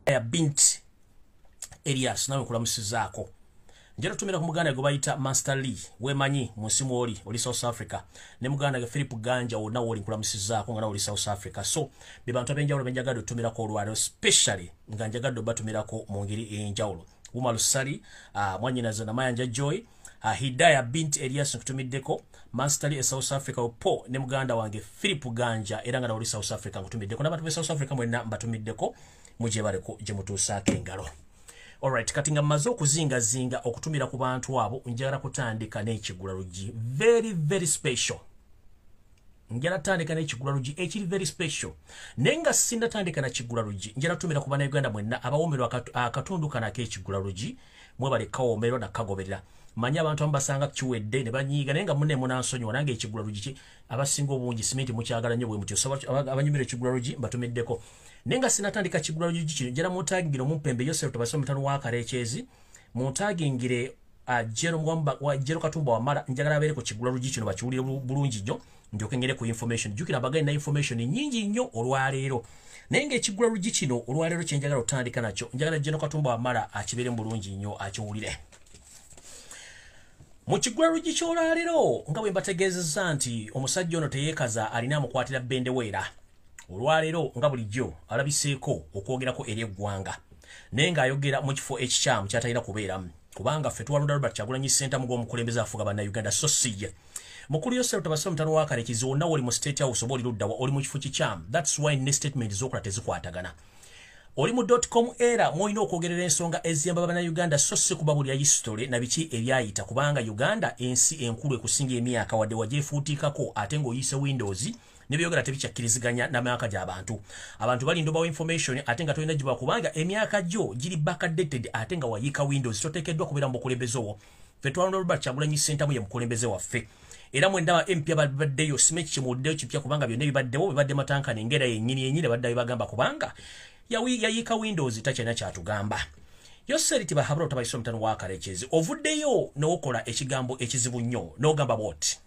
ya bint Elias nawe kulamusizaako njero tumira ku muganda gwe bayita Master Lee wemanyi musimu oli South Africa ne muganda ge Philip Ganja wona woli kulamusizaako nga oli South Africa so be bantu abenjawulo benjagado tumira ko olwalo especially nga njagado batumira ko mu ngiri enjawulo Umaru Sali mwanyinaza NAMAYANJA Joy Hidaya bint Elias kutumiddeko Master Lee South Africa po ne muganda wange Philip Ganja era nga oli South Africa kutumiddeko n'abantu be South Africa mwenna mbatumiddeko muje bareko je mutusaake engalo. Alright, katinga mazo kuzinga okutumira ku bantu abo njagala kutandika n'ekigula LUJJI very special. Njagala tandika n'ekigula LUJJI ekiri very special. Nenga sinda tandika na kigula LUJJI njagala tumira ku bana Uganda mwenna abawomerwa akatundu kana k'ekigula LUJJI mwe bali kawomerwa na kagoberera. Manya abantu ambasanga kiwedde ne banyiga nenga munne munansonyo nange ekigula LUJJI abasinga obungi simenti mukyagala nnyo bwe mutyo so abanyumira ekigula LUJJI batumiddeko. Nenga sinatandika kigula LUJJI kino njala mutagingiro mumpembe yose tubasoma mutano wa karekezi mutagingire jero mwamba wa jero katumba wa mara njagala bereko kigula LUJJI kino bakiwulire bulungi nnyo njokengere ku information jukira bagani na information nyingi nnyo olwaleero nenge ekigula LUJJI kino olwaleero kyenjagala otandika nakyo njagala jero katumba wa mara akibere bulungi nnyo akiwulire. Mu kigula LUJJI kyolwaleero nga bwe mbategeezezza nti omusajja ono teyeekaza alina amukwatira bendeweera olwaleero nga bulijjo alabiseeko okwogerako eri eggwanga naye ng'ayogera mu kifo ekikyamu kyatalina kubeeramu kubanga ffe twalonda Robert Kyagulanyi ssentamu gw'omukulembeze afuga bannayuganda so si ye mukulu yose lutabasoma mutano wa Karekizi wonna woli mu State House oba oli luddawa oli mu kifo kikyamu that's why ne statement z'okola tezikwatagana oli mu .com era mwolina okwogerera ensonga eziyamba bannayuganda so si kubabulira history na biki ebyayita kubanga Uganda ensi enkulu ekusinga emyaka wadde wagyefuutiikako ate ng'oyise Windows nebyogera tebikyakkiriziganya n'amyaka gy'abantu abantu balindobawo information ate nga tolina gibwa kubanga emyaka gyo giri backdated ate nga wayiika Windows toteekeddwa kubeera mu bukulembeze obwo ffe twalonda Robert Kyagulanyi ssentamu ye mukulembeze waffe era mwendaba empya babaddeyo simeki kimuddeyo kipya kubanga byonna ebibaddewo bibadde matankana engera yennyini baddayo bagamba kubanga yayiika Windows takyalina kyatugamba yoseri tibahabula otabayisa omutano wa Karekizi ovuddeyo n'okola ekigambo ekizibu nnyo n'ogamba bw'oti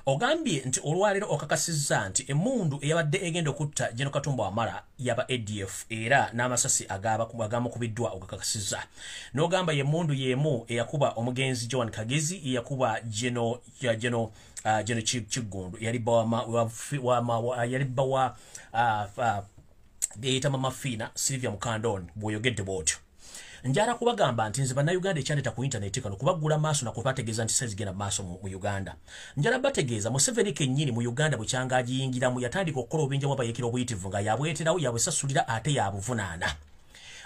ogambye nti olwaleero okakasizza nti emmundu eyabadde egenda okutta Gen. Katumba Wamala yaba ADF era n'amasasi agamukubiddwa okakasizza n'ogamba y'emmundu y'emu eyakuba omugenzi Joan Kagezi eyakuba Gen. Kiggundu yalibba wa Geita Mama Fina Sylvia Mukandoni bw'oyogedde bw'otyo njala kubagamba nti nze bannayuganda ekyandeta ku internet kano kubagula maaso na kubategeeza nti sezigenda maaso mu Uganda njala bategeeza Museveni kennyini mu Uganda bukyanga agiyingiramu yatandika okukola obuyinjamu abayekera obuyitivu nga yabweterawo yabwesasulira ate yabuvunaana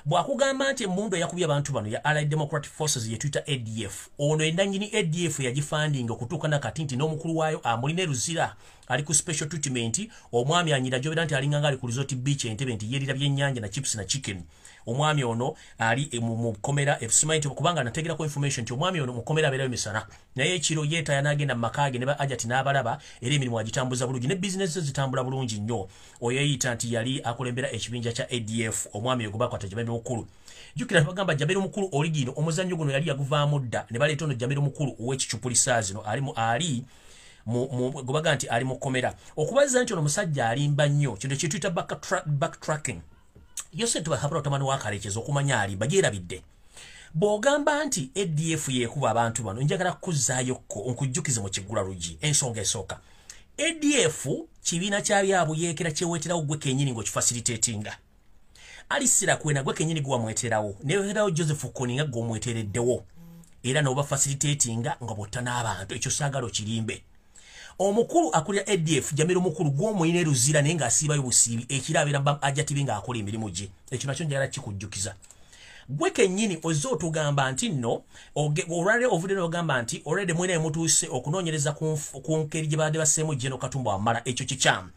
bw'akugamba nti emmundu eyakubye abantu bano ya Allied Democratic Forces ye tuyita ADF ono endanyini ADF yagifandinga okutuuka nakati nti n'omukulu waayo amulina eruzira ali ku special treatment omwami anyira jobera nti alinganga ali ku resort beach Entebbe nti yerira byennyanja na chips na chicken omwami ono ali mu komera efsimaiti kubanga nategera ko information nti omwami ono mu komera abeerayo misana naye ekiro yeeta yanagenda mu makage ne ba ajati n'abalaba era emirimu agitambuza bulungi ne business zitambula bulungi nnyo oyo yeyita nti yali akulembera ekibinja kya ADF omwami ogubakwata Jaberi mukulu jukira bagamba Jaberi mukulu oligino omuzannyo guno yali yaguvaamu dda ne baleeta ono Jaberi mukulu ow'ekicupulisa zino ali gubaga nti ali mu komera okubaza nti ono musajja alimba nnyo kino kyetuyita backtracking yose tubahabula otamani wa Karekizi okumanya alimba gyerabidde bw'ogamba nti ADF yeekuba abantu bano njagala kukuzzayokko nkujjukize mu kigula LUJJI ensonga esooka ADF kibiina kya byabuyeekera kyeweeterawo gwe kennyini ng'okifacilitatinga alisira kwena gwe kennyini gwe wamweterawo neweeterawo Joseph Kony nga gwe omwetereddewo era n'oba facilitatinga nga bw'otta n'abantu ekyo saagala okirimbe omukulu akulira ADF Jamiro mukulu gw'omuyina eruzira naye ng'asiibayo busiibi ekirabeera ajjatibe ng'akola emirimu gye ekyo nakyo njagala kikujjukiza gwe kennyini ozze otugamba nti nno olwaleero ovudde n'ogamba nti olwedde mwena mutuuse okunoonyereza ku ngeri gye badde basseemu Gen. Katumba Wamala ekyo kikyamu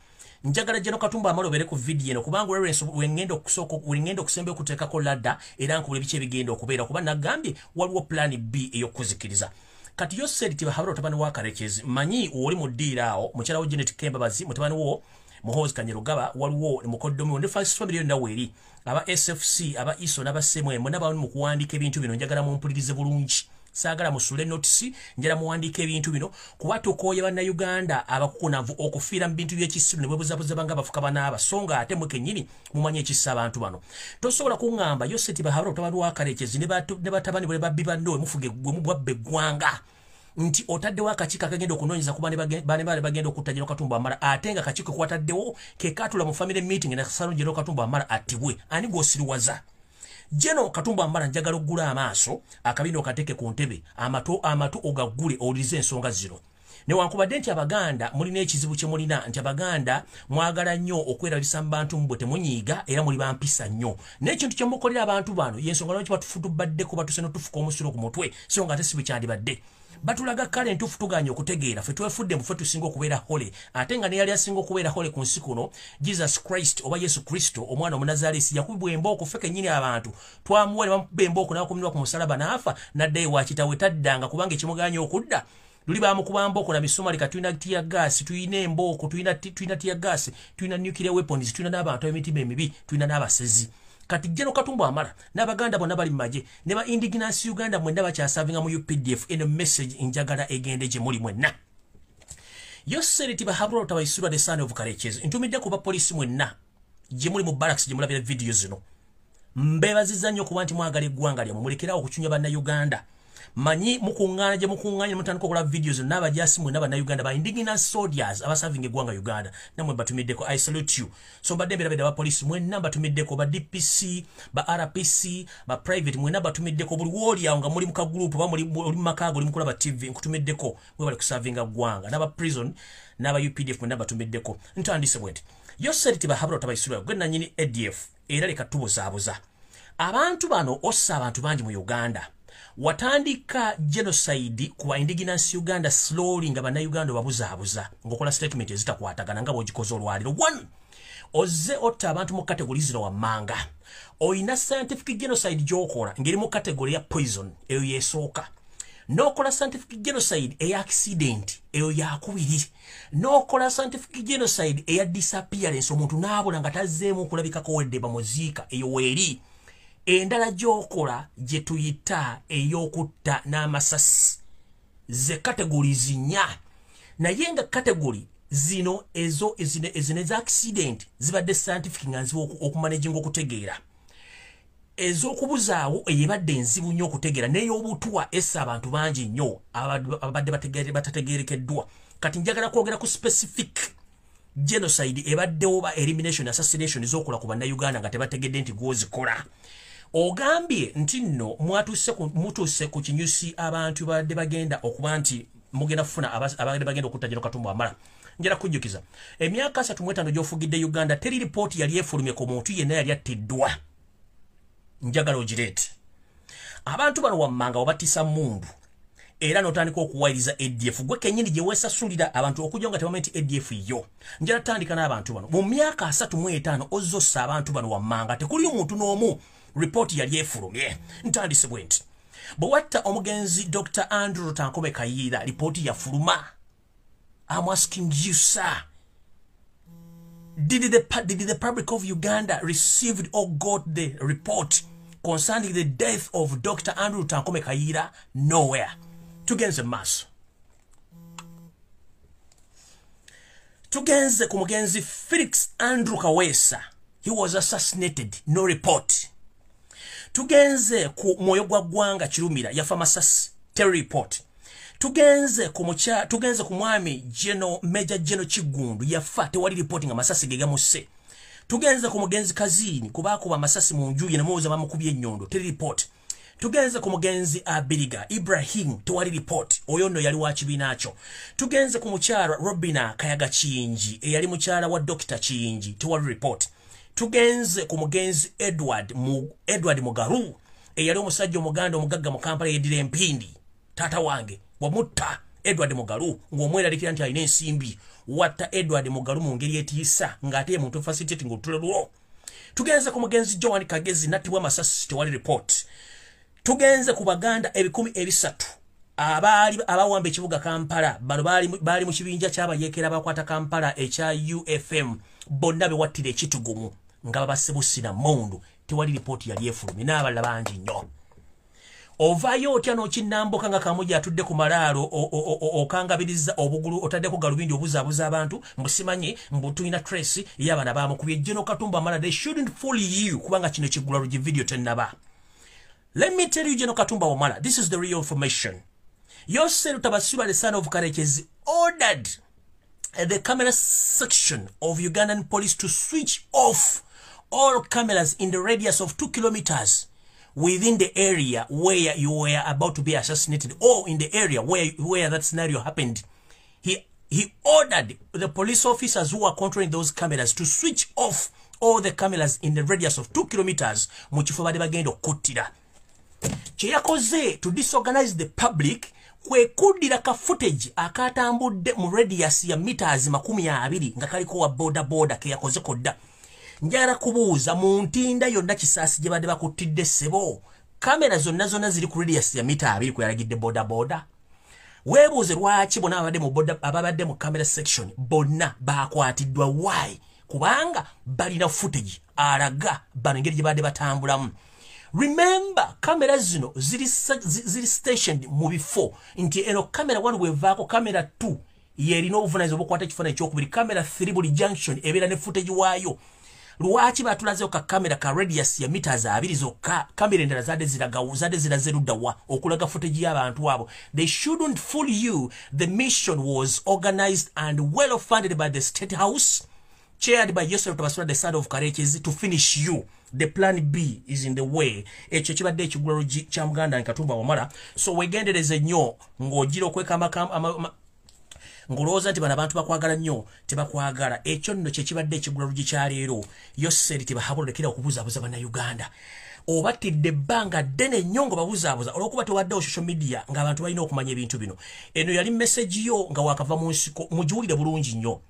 njagala Gen. Katumba Wamala obeere ku vidiyo eno kubanga wengenda okusemba okuteekako ladda era nkubula ebiki ebigenda okubeera kuba nagambye waliwo plan B ey'okuzikiriza kati yoseri tibahabula otabani wa Karekizi manyi oli mu ddiira awo mukyala wo Janet Kembabazi mutabani wo Muhoozi Kanyerugaba waliwo mukoddomi ne first family yonna weeri aba SFC aba ISO n'aba SMM n'abamu mu kuwandiika ebintu bino njagala mumpulirize bulungi Sagala musule notice njala muwandike ebintu bino kuba tukoye bannayuganda abakukunavu okufiira mu bintu by'ekisiru ne bwebuzabuza banga bafuka banaaba songa ate mwe kennyini mumanye ekissa abantu bano. Tosobola kuŋŋamba Yoseti Bahabura otabani wa Karekezi ne batabani bwe babbi bandowe mufuge gwe mubwabbe eggwanga nti otaddewo akakiiko akagenda okunoonyeza ku bane bagenda okutta General Katumba Wamala ate nga akakiiko kwataddewo ke kaatula mu family meeting na salon General Katumba Wamala attibwe ani gw'osiriwaza. General Katumba Wamala njagala oggula amaaso akabina okateeke ku ntebe amatu ogaggule owulirize ensonga zino. Newankubadde nti Abaganda mulina ekizibu kye mulina nti Abaganda mwagala nnyo okwerabisa mu bantu mbwe temunyiiga era muli bampisa nnyo. N'ekintu kye mukolera abantu bano y'ensonga lwaki batufutubaddeko batuse n'otufuka omusiro ku mutwe so nga ate si bwe kyandibadde. Batulaga kale ntufu tuganya okutegeera ffe twefudde mu ffe tusinga okubeera hole ate nga ne yali asinga okubeera hole ku nsi kuno Jesus Christ oba Yesu Kristo omwana Omunazaalesi yakubibwa embooko ffe kennyini abantu twamuwa ne bamukuba embooko n'akumirwa ku musalaba n'afa n'addayo wa kitaawe taddanga kubanga ekimuganya okudda luli bamukuba mbooko na misumali ka tulina tiya gaasi tulina embooko tulina tiya gaasi tulina nuclear weapons tulina n'abantu ab'emitima emibi tulina n'abasezi. Kati General Katumba Wamala n'Abaganda bonna bali mumaje ne ba indigenous Uganda mwenna bakyasavinga mu UPDF eno message njagala egende gye muli mwenna. Yoseti Bahabura otabayisirwa the son of Karekezi ntumidde ku bapolisi mwenna gye muli mu barracks gye mulabira video zino mbebaziza nnyo kuba nti mwagala eggwanga lyammwe mulekerawo okucunya bannayuganda. Manyi mukuŋŋaana gye mukuŋŋaanya mutandika okola videos n'abajasi mwe n'abannayuganda ba indigenous soldiers abasavinga eggwanga Uganda namwe batumiddeko. I salute you. So mbadde mbirabira ba police mwenna batumiddeko ba DPC ba RPC ba private mwenna batumiddeko buli woli awo nga muli mu kagroup ba muli mu makaago oli mukulaba TV nkutumiddeko mwe bali kusavinga ggwanga n'aba prison n'aba UPDF mwenna batumiddeko. Ntandise bwenti Yoseti Bahabura otabayisirwa gwe nannyini ADF era leka tubuzaabuza abantu bano ossa abantu bangi mu Uganda. Watandika genocide kuwa indigenous Uganda slowly nga bannayuganda babuzaabuza ngokola statement ezitakwatagana nga bw'ogikoze olwaliro. 1 ozze otta abantu mu category zino wammanga oyina scientific genocide gy'okola ngeri mu category ya poison eyo yeesooka. N'okola scientific genocide eya accident eyo yakubiri. N'okola scientific genocide eya disappearance omuntu n'abula nga tazzeemu okulabikako wedde bamuziika eyo weeri. Endala gyokola gye tuyita ey'okutta n'amasasi ze categories 4 naye nga category zino ezo eza accident zibadde scientific nga nzibu okumanaginga okutegeera. Ez'okubuzaawo eyebadde enzibu nnyo okutegeera n'ey'obutwa essa abantu bangi nnyo abadde batategeerekeddwa. Kati njagala kwogera ku specific genocide ebadde oba elimination assassination ez'okola ku bannayuganda nga tebategedde nti gw'ozikola. Ogambye nti nno mutuse ku kinyusi abantu badde bagenda okuba nti mugenda kufuna abadde bagenda okutta General Katumba Wamala. Njala kujjukiza emyaka 35 gy'ofugidde Uganda teri ripooti yali efulumye ku muntu yenna yali attiddwa. Njagala ogireete abantu bano wammanga obatisa mundu era n'otandika okuwayiriza ADF gwe kennyini gye weesasulira abantu okujja nga tebamanyi nti ADF yo. Njala tandika n'abantu bano mu myaka 35 ozzossa abantu bano wammanga tekuli omuntu n'omu report yali efulumye. Ntandise bwenti bwe watta omugenzi Dr. Andrew Rutankome Kayiira report yafuluma. I'm asking you, sir, did the public of Uganda received or got the report concerning the death of Dr. Andrew Rutankome Kayiira? Nowhere. Tugenze maso tugenze ku mugenzi Felix Andrew Kaweesa, he was assassinated, no report. Tugenze ku Mwoyo gwa Ggwanga Kirumira yafa masasi, terror report. Tugenze ku mwami Major General Kigundu yafa tewali reporting amasasi ge gamuse. Tugenze ku mugenzi Kazini kubakuba amasasi mu nju ye namuwoza bamukubye ennyondo, terror report. Tugenze ku mugenzi Abiriga Ibrahim tewali report, oyo nno yali wa kibiina kyo. Tugenze ku mukyala Robina Kayaga Kiyingi eyali mukyala wa Dr. Kiyingi tewali report. Tugenze ku mugenzi Edward Mugaru eyali omusajja omuganda omugagga mu Kampala yeddira empindi. Tata wange wamutta Edward Mugaru ng'omweralikira nti alina ensimbi. Watta Edward Mugaru mu ngeri etiisa ng'ate muntu facilitating ng'otulelwo. Tugenze ku mugenzi Joan Kagezi nattibwa amasasi tewali report. Tugenze ku Baganda 1,300 abawamba ekibuga Kampala bano bali mu kibinja ky'abayeekera bakwata Kampala ekya UFM bonna bewattira ekitugumu nga babasebusina mundu tewali report yali efulumye n'abalala bangi nnyo. Ovayo otya n'okinnambuka nga kamuja atudde ku malaalo okangabiriza obugulu otaddeko galubindi obuzaabuza abantu mbusimanyi mbutuyina trace y'abaana bamukubye General Katumba Wamala. They shouldn't fool you kubanga kino kigula LUJJI video tennaba. Let me tell you, General Katumba Wamala, this is the real information. Yosel Tabasiba, the son of Karekezi, ordered the camera section of Ugandan police to switch off all cameras in the radius of 2 kilometers within the area where you were about to be assassinated, or in the area where that scenario happened. He ordered the police officers who are controlling those cameras to switch off all the cameras in the radius of 2 kilometers. Mukifo bade bagenda okuttira. Kyeyakoze to disorganize the public kwe kuddira ka footage akatambudde mu radius ya meters 20 nga kaliko wa boda keyakoze kodda. Njara kubuuza mu ntinda yonna kisaasi gye badde bakuttidde ssebo. Kamera zonna ziri ku radius ya mita 2 kwe yalagidde boda. Weebuuze lwaki bonna ababadde mu camera section bonna bakwatiddwa. Why? Kubanga balina footage alaga bano engeri gye badde batambulamu. Remember, camera zino ziri stationed mu bifo nti eno camera 1 wevaako camera 2 yerina obuvunaanyizibwa bw'okukwata ekifaananyi ekyokubiri, camera 3 buli junction ebeera ne footage waayo. Lwaki batulazeyo ka camera ka radius ya meters 2 zokka? Kamera endala zadde ziraze ludda wa okulaga footage y'abantu abo. They shouldn't fool you. The mission was organized and well funded by the State House, chaired by Yosef Tabasura, the son of Karekezi, to finish you. The plan B is in the way. Ekyo kibadde ekigula LUJJI kya Muganda Katumba Wamala. So wegendereze nnyo ng'ogira okweka ngulowooza nti bano abantu bakwagala nnyo tebakwagala. Ekyo nno kye kibadde ekigula LUJJI kya leero. Yoseri tebahabulekera okubuzaabuza bannayuganda. Obatidde ebbanga ddene nnyo nga babuzaabuza olw'okuba tewaddewo social media ng'abantu balina okumanya ebintu bino. Eno yali message yo nga waakava mu nsiko, mugiwulire bulungi nnyo.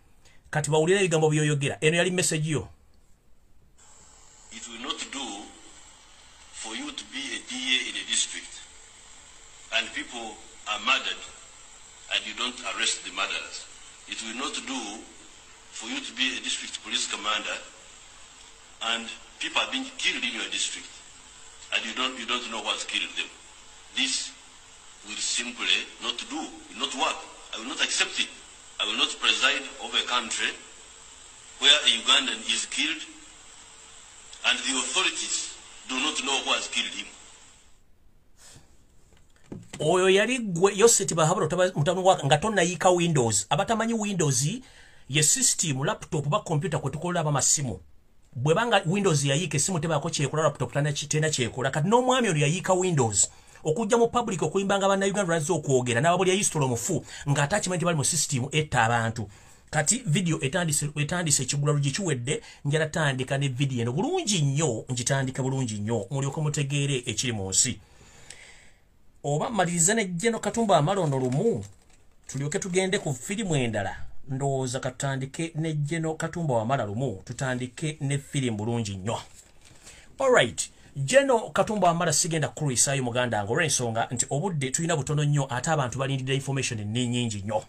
Kati bawulira ebigambo byoyogera. Eno yali message yo. It will not do for you to be a DA in a district and people are murdered and you don't arrest the murderers. It will not do for you to be a district police commander and people are being killed in your district and you don't know what's killed them. This will simply not do, will not work. I will not accept it. I will not preside over a country where a Ugandan is killed and the authorities do not know who has killed him. Oyo yali gwe Yoseti bahabula mutamu waka nga tonnayika Windows. Abatamanyi Windows ye system laptop ba computer kwe tukola bamasimu. Bwe banga Windows yayika esimu tebaako kyekola laptop tena kyekola. Kati n'omwami ono yayika Windows okujja mu public okulimbanga bannayuganda lwazze okwogera n'ababuli yayisitula omufu nga attachment bali mu system etta abantu. Kati video etandise ekigula LUJJI kiwedde, njala tandika ne video eno bulungi nnyo, njitandika bulungi nnyo mulyoke mutegeere ekiri mu nsi. Oba maliriza ne General Katumba Wamala ono lumu tulyoke tugende ku firimu endala. Ndowooza katandike ne General Katumba Wamala lumu tutandike ne firimu bulungi nnyo. Alright, General Katumba Wamala sigenda kukulisaayo muganda ngo olw'ensonga nti obudde tulina butono nnyo ate abantu balindidde information nnyingi nnyo.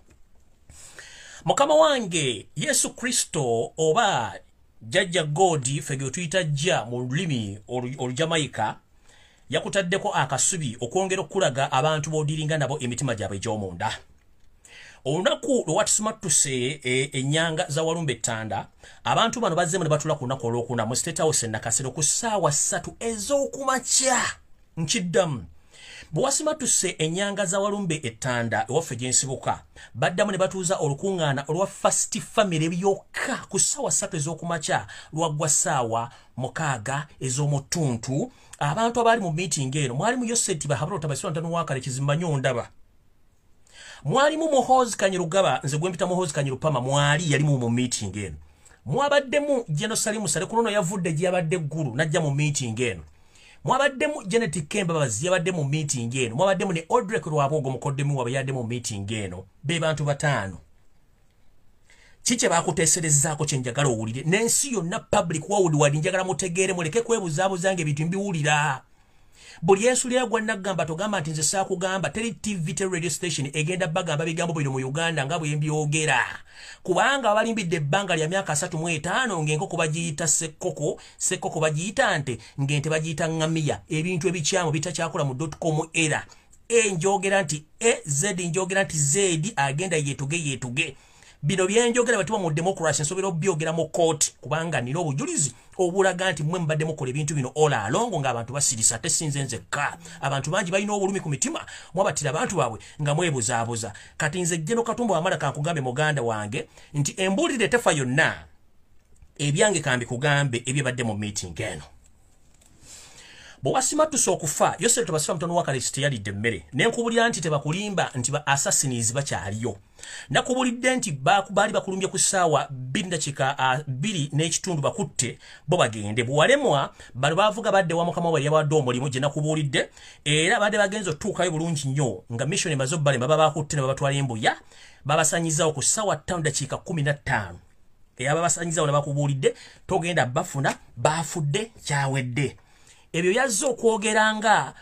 Mukama wange Yesu Kristo oba Jajja God fege tuyita jja mu lulimi olujamaika yakutaddeko akasubi okwongera okulaga abantu bodiringa nabo emitima gyabwe gy'omunda. Olunaku lwatusimatuse ennyanga za walumbe ettanda abantu bano bazzemu ne batula ku lunaku olwokuna mu State House Nakasero ku ssaawa 3 ez'okumakya. Nkiddamu bwasimatuse ennyanga za walumbe ettanda ewaffe gyensibuka baddamu ne batuuza olukuŋŋaana olwa First Family byokka ku ssaawa 3 ez'okumakya lwaggwa ssaawa 6 ez'omutuntu. Abantu abali mu meeting eno mwalimu Yoseti bahabula Tabasira ntano wakale Kizimbanyo ndaba, mwalimu Muhoozi Kanyirugaba nze gwempita Muhoozi Kanyirupama mwali yali mu meeting eno, mwabaddemu General Salimu Sale kunono yavudde gye yabadde ggulu najja mu meeting eno, mwabaddemu Janet Kemba Babazi yabadde mu meeting eno, mwabaddemu ne Audrey Lwabogo mukoddemu wabe yadde mu meeting eno. Be bantu bataano kiki bakuteeserezaako kye njagala owulire n'ensi yonna public wawuli wali njagala mutegeere muleke kwebuzaabuza nga ebintu mbiwulira. buli yesulira gwa nagamba togamba nti nze saakugamba teri TV teri radio station egenda bagamba bigambo bino mu Uganda nga bwe mbyogera kubanga abalimbidde ebbanga lya myaka 35 ng'enkoko bagiyita sekoko bagiyita nte ng'ente bagiyita ngamiya ebintu ebikyamu bitakyakola mu .com era njogera nti Z njogera nti Z agenda yetuge bino byenjogera batuwa mu democracy nsobera obyogera mu court kubanga nina obujulizi obulaga nti mmwe mbadde mukola ebintu bino ola alongo ng'abantu basirisa ate sinze nzekka abantu bangi balina obulumi ku mitima mwabatira abantu baabwe nga mwebuzaabuza kati nze Jeno Katumba Wamala kankugambe muganda wange nti embulire tefa yonna ebyange kambi kugambe ebyebadde mu meeting eno bw'wasima tusookufa yose tubasifa mutono wa Kristo yalidde mmere nenkubulira nti tebakulimba nti ba assassins bakyaliyo nakubulidde nti baali bakulumbye ku ssaawa 2 n'ekitundu bakutte bo bagende bwalemwa bali bavuga badde wa mukama wali yawadde omulimu gye nakubulidde era badde bagenze otuukayo bulungi nnyo nga mission emaze obbalema baba bakutte ne babatwala embuya babasanyizaawo ku ssaawa 5:15 era babasanyizaawo ne bakubulidde togenda bafuna bafudde kyawedde ebyo yazze okwogeranga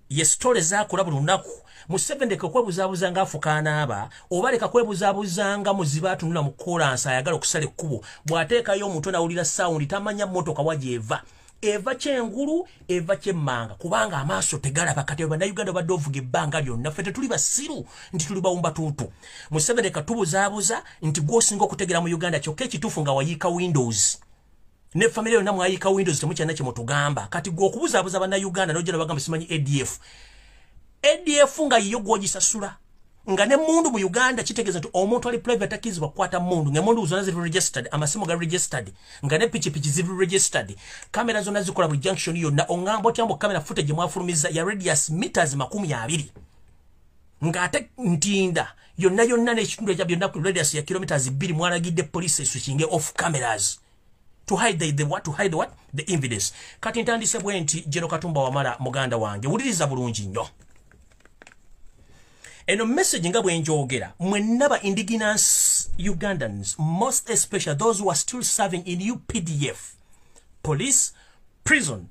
ye story zakola buli lunaku Museveni kwebuzaabuza nga afukaana aba oba leka kwebuzaabuzanga muziba atunula mu kolansi ayagala okusala ekkubo bw'ateekayo omuntu nawulira sound tamanya mmotoka wagyeva eva kyengulu eva kyemmanga kubanga amaaso tegalaba kati bannayuganda badde ovuga ebbanga lyonna ffe tetuli basiru nti tuli bawumba tuutu Museveni katubuzaabuza nti gwosinga okutegera mu Uganda kyokka ekituufu nga wayiika Windows ne family yonna mwayika Windows temukyana kye mutugamba kati gwo okubuzaabuza bannayuganda n'ojja bagamba simanyi ADF nga yiyo gwogisasula nga ne mundu mu Uganda kitegeeza nti omuntu ali private akizibwa kukwata mundu ng'emundu zonna ziri registered amasimu ga registered nga ne pichipichi ziri registered kamera zonna zikola buli junction yonna oŋŋamba otyambo kamera footage mwafulumiza ya radius meters 20 nga ate ntinda yonna n'ekitundu ekya byonna ku radius ya kilometers 2 mwalagidde police eswitchinge off cameras to hide the evidence kati ntandise bwe nti Jeno Katumba Wamala muganda wange wuliriza bulungi nnyo eno message nga bwe njogera mwenna indigenous Ugandans most especially those who are still serving in UPDF police prison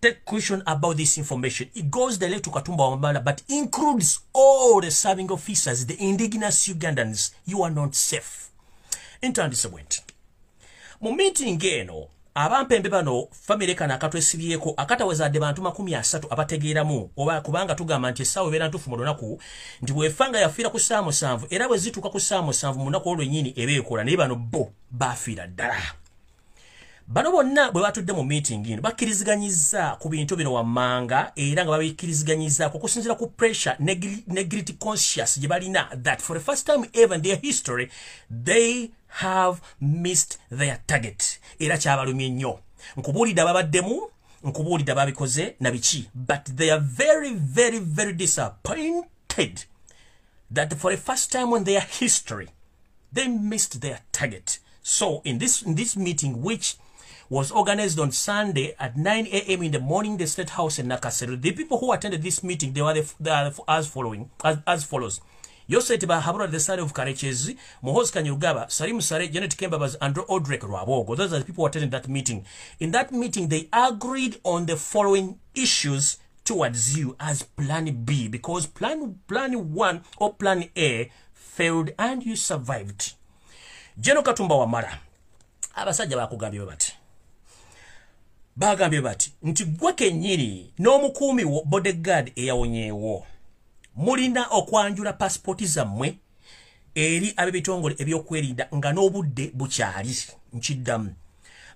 take caution about this information. It goes direct to Katumba Wamala but includes all the serving officers, the indigenous Ugandans. You are not safe. Ntandise bwe nti mu meeting eno abampembe bano family kana akatwesibyeko akatawezadde bantu 30 abategeeramu oba kubanga tugamba nti essaawa ebeera ntuufu mu lunaku nti bwefanga yafiira ku ssaawa 7 era bwe zituuka ku ssaawa 7 mu lunaku olwennyini ebeekola naye bano bo baafiira ddala bano bonna bwe batudde mu meeting eno bakkiriziganyizza ku bintu bino wammanga era nga babikkiriziganyizzaako okusinziira ku pressure negrity conscious gye balina that for the first time ever in their history they have missed their target era kyabalumye nnyo nkubuulidde ababaddemu nkubuulidde ababikoze na biki but they are very very very disappointed that for the first time in their history they missed their target. So in this meeting which was organized on Sunday at 9 a.m. in the morning, the State House in NAKACWA. The people who attended this meeting, they are as follows. Yosetiba Habura the side of Karechezi, Mohos Kanyugaba, Salim Sare, Janet Kembabas, and Odrek Rabogo. Those are the people who attended that meeting. In that meeting, they agreed on the following issues towards you as Plan B, because Plan 1 or Plan A failed and you survived. Jeno Katumba Wamala, abasajja bakugambye bati. Bagambye bati nti gwe kennyini n'omukuumi wo bodyguard eyawonyeewo mulina okwanjula pasipoti zammwe eri ab'ebitongole ebyokwerinda nga n'obudde bukyali nkiddamu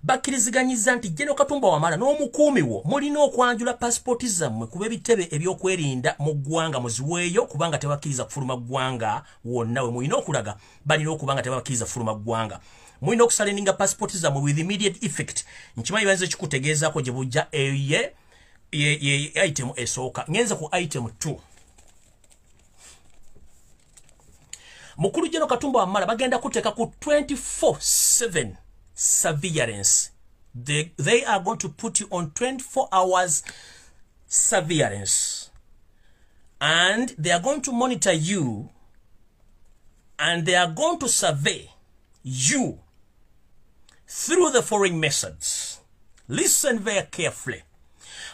bakkiriziganyiza nti Jeno Katumba Wamala n'omukuumi wo mulina okwanjula pasipoti zammwe kuba ebitebe ebyokwerinda mu ggwanga muziweeyo kubanga tebakkiriza kufuluma ggwanga wonna we mulina okulaga balina okubanga tebakkiriza kufuluma ggwanga mulina okusaleninga passport zammwe with immediate effect nkimanyi banze kikutegeezaako gye bujja ye item esooka ngenze ku item 2 mukulu Jeno Katumba Wamala bagenda kuteeka ku 24/7 surveillance. They are going to put you on 24 hours surveillance and they are going to monitor you and they are going to survey you through the following methods. Listen very carefully.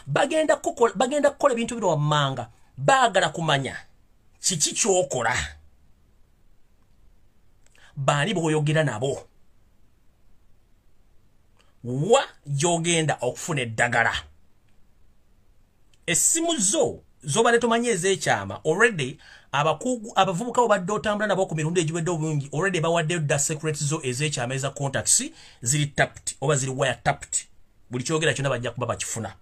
bagenda kukola ebintu bino wammanga baagala kumanya kiki kyokola baani bw'oyogera nabo wa gy'ogenda okufuna eddagala essimu zobale tomanye ez'ekyama already abavubuka obadde otambula nabo ku mirundi egiwedde obulungi already bawaddeyo dda secret zo ez'ekyama eza contacts ziri tapped oba ziri wire tapped buli kyogera kyonna bajja kuba bakifuna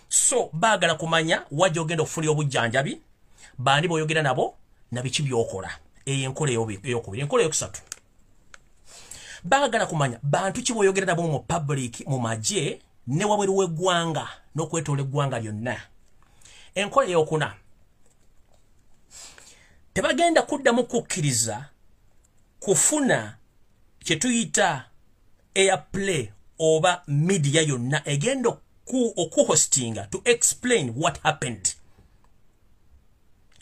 so baagala kumanya wajja ogenda okufunira obujjanjabi baani bw'oyogera nabo na biki by'okola eyo enkola ey'okubiri enkola eyokusatu baagala kumanya bantu ki bw'oyogera nabo mu public mu magye ne wabweru w'eggwanga n'okwetoola eggwanga lyonna enkola ey'okuna tebagenda kuddamu kukkiriza kufuna kye tuyita airplay oba media yonna egenda okuhostinga to explain what happened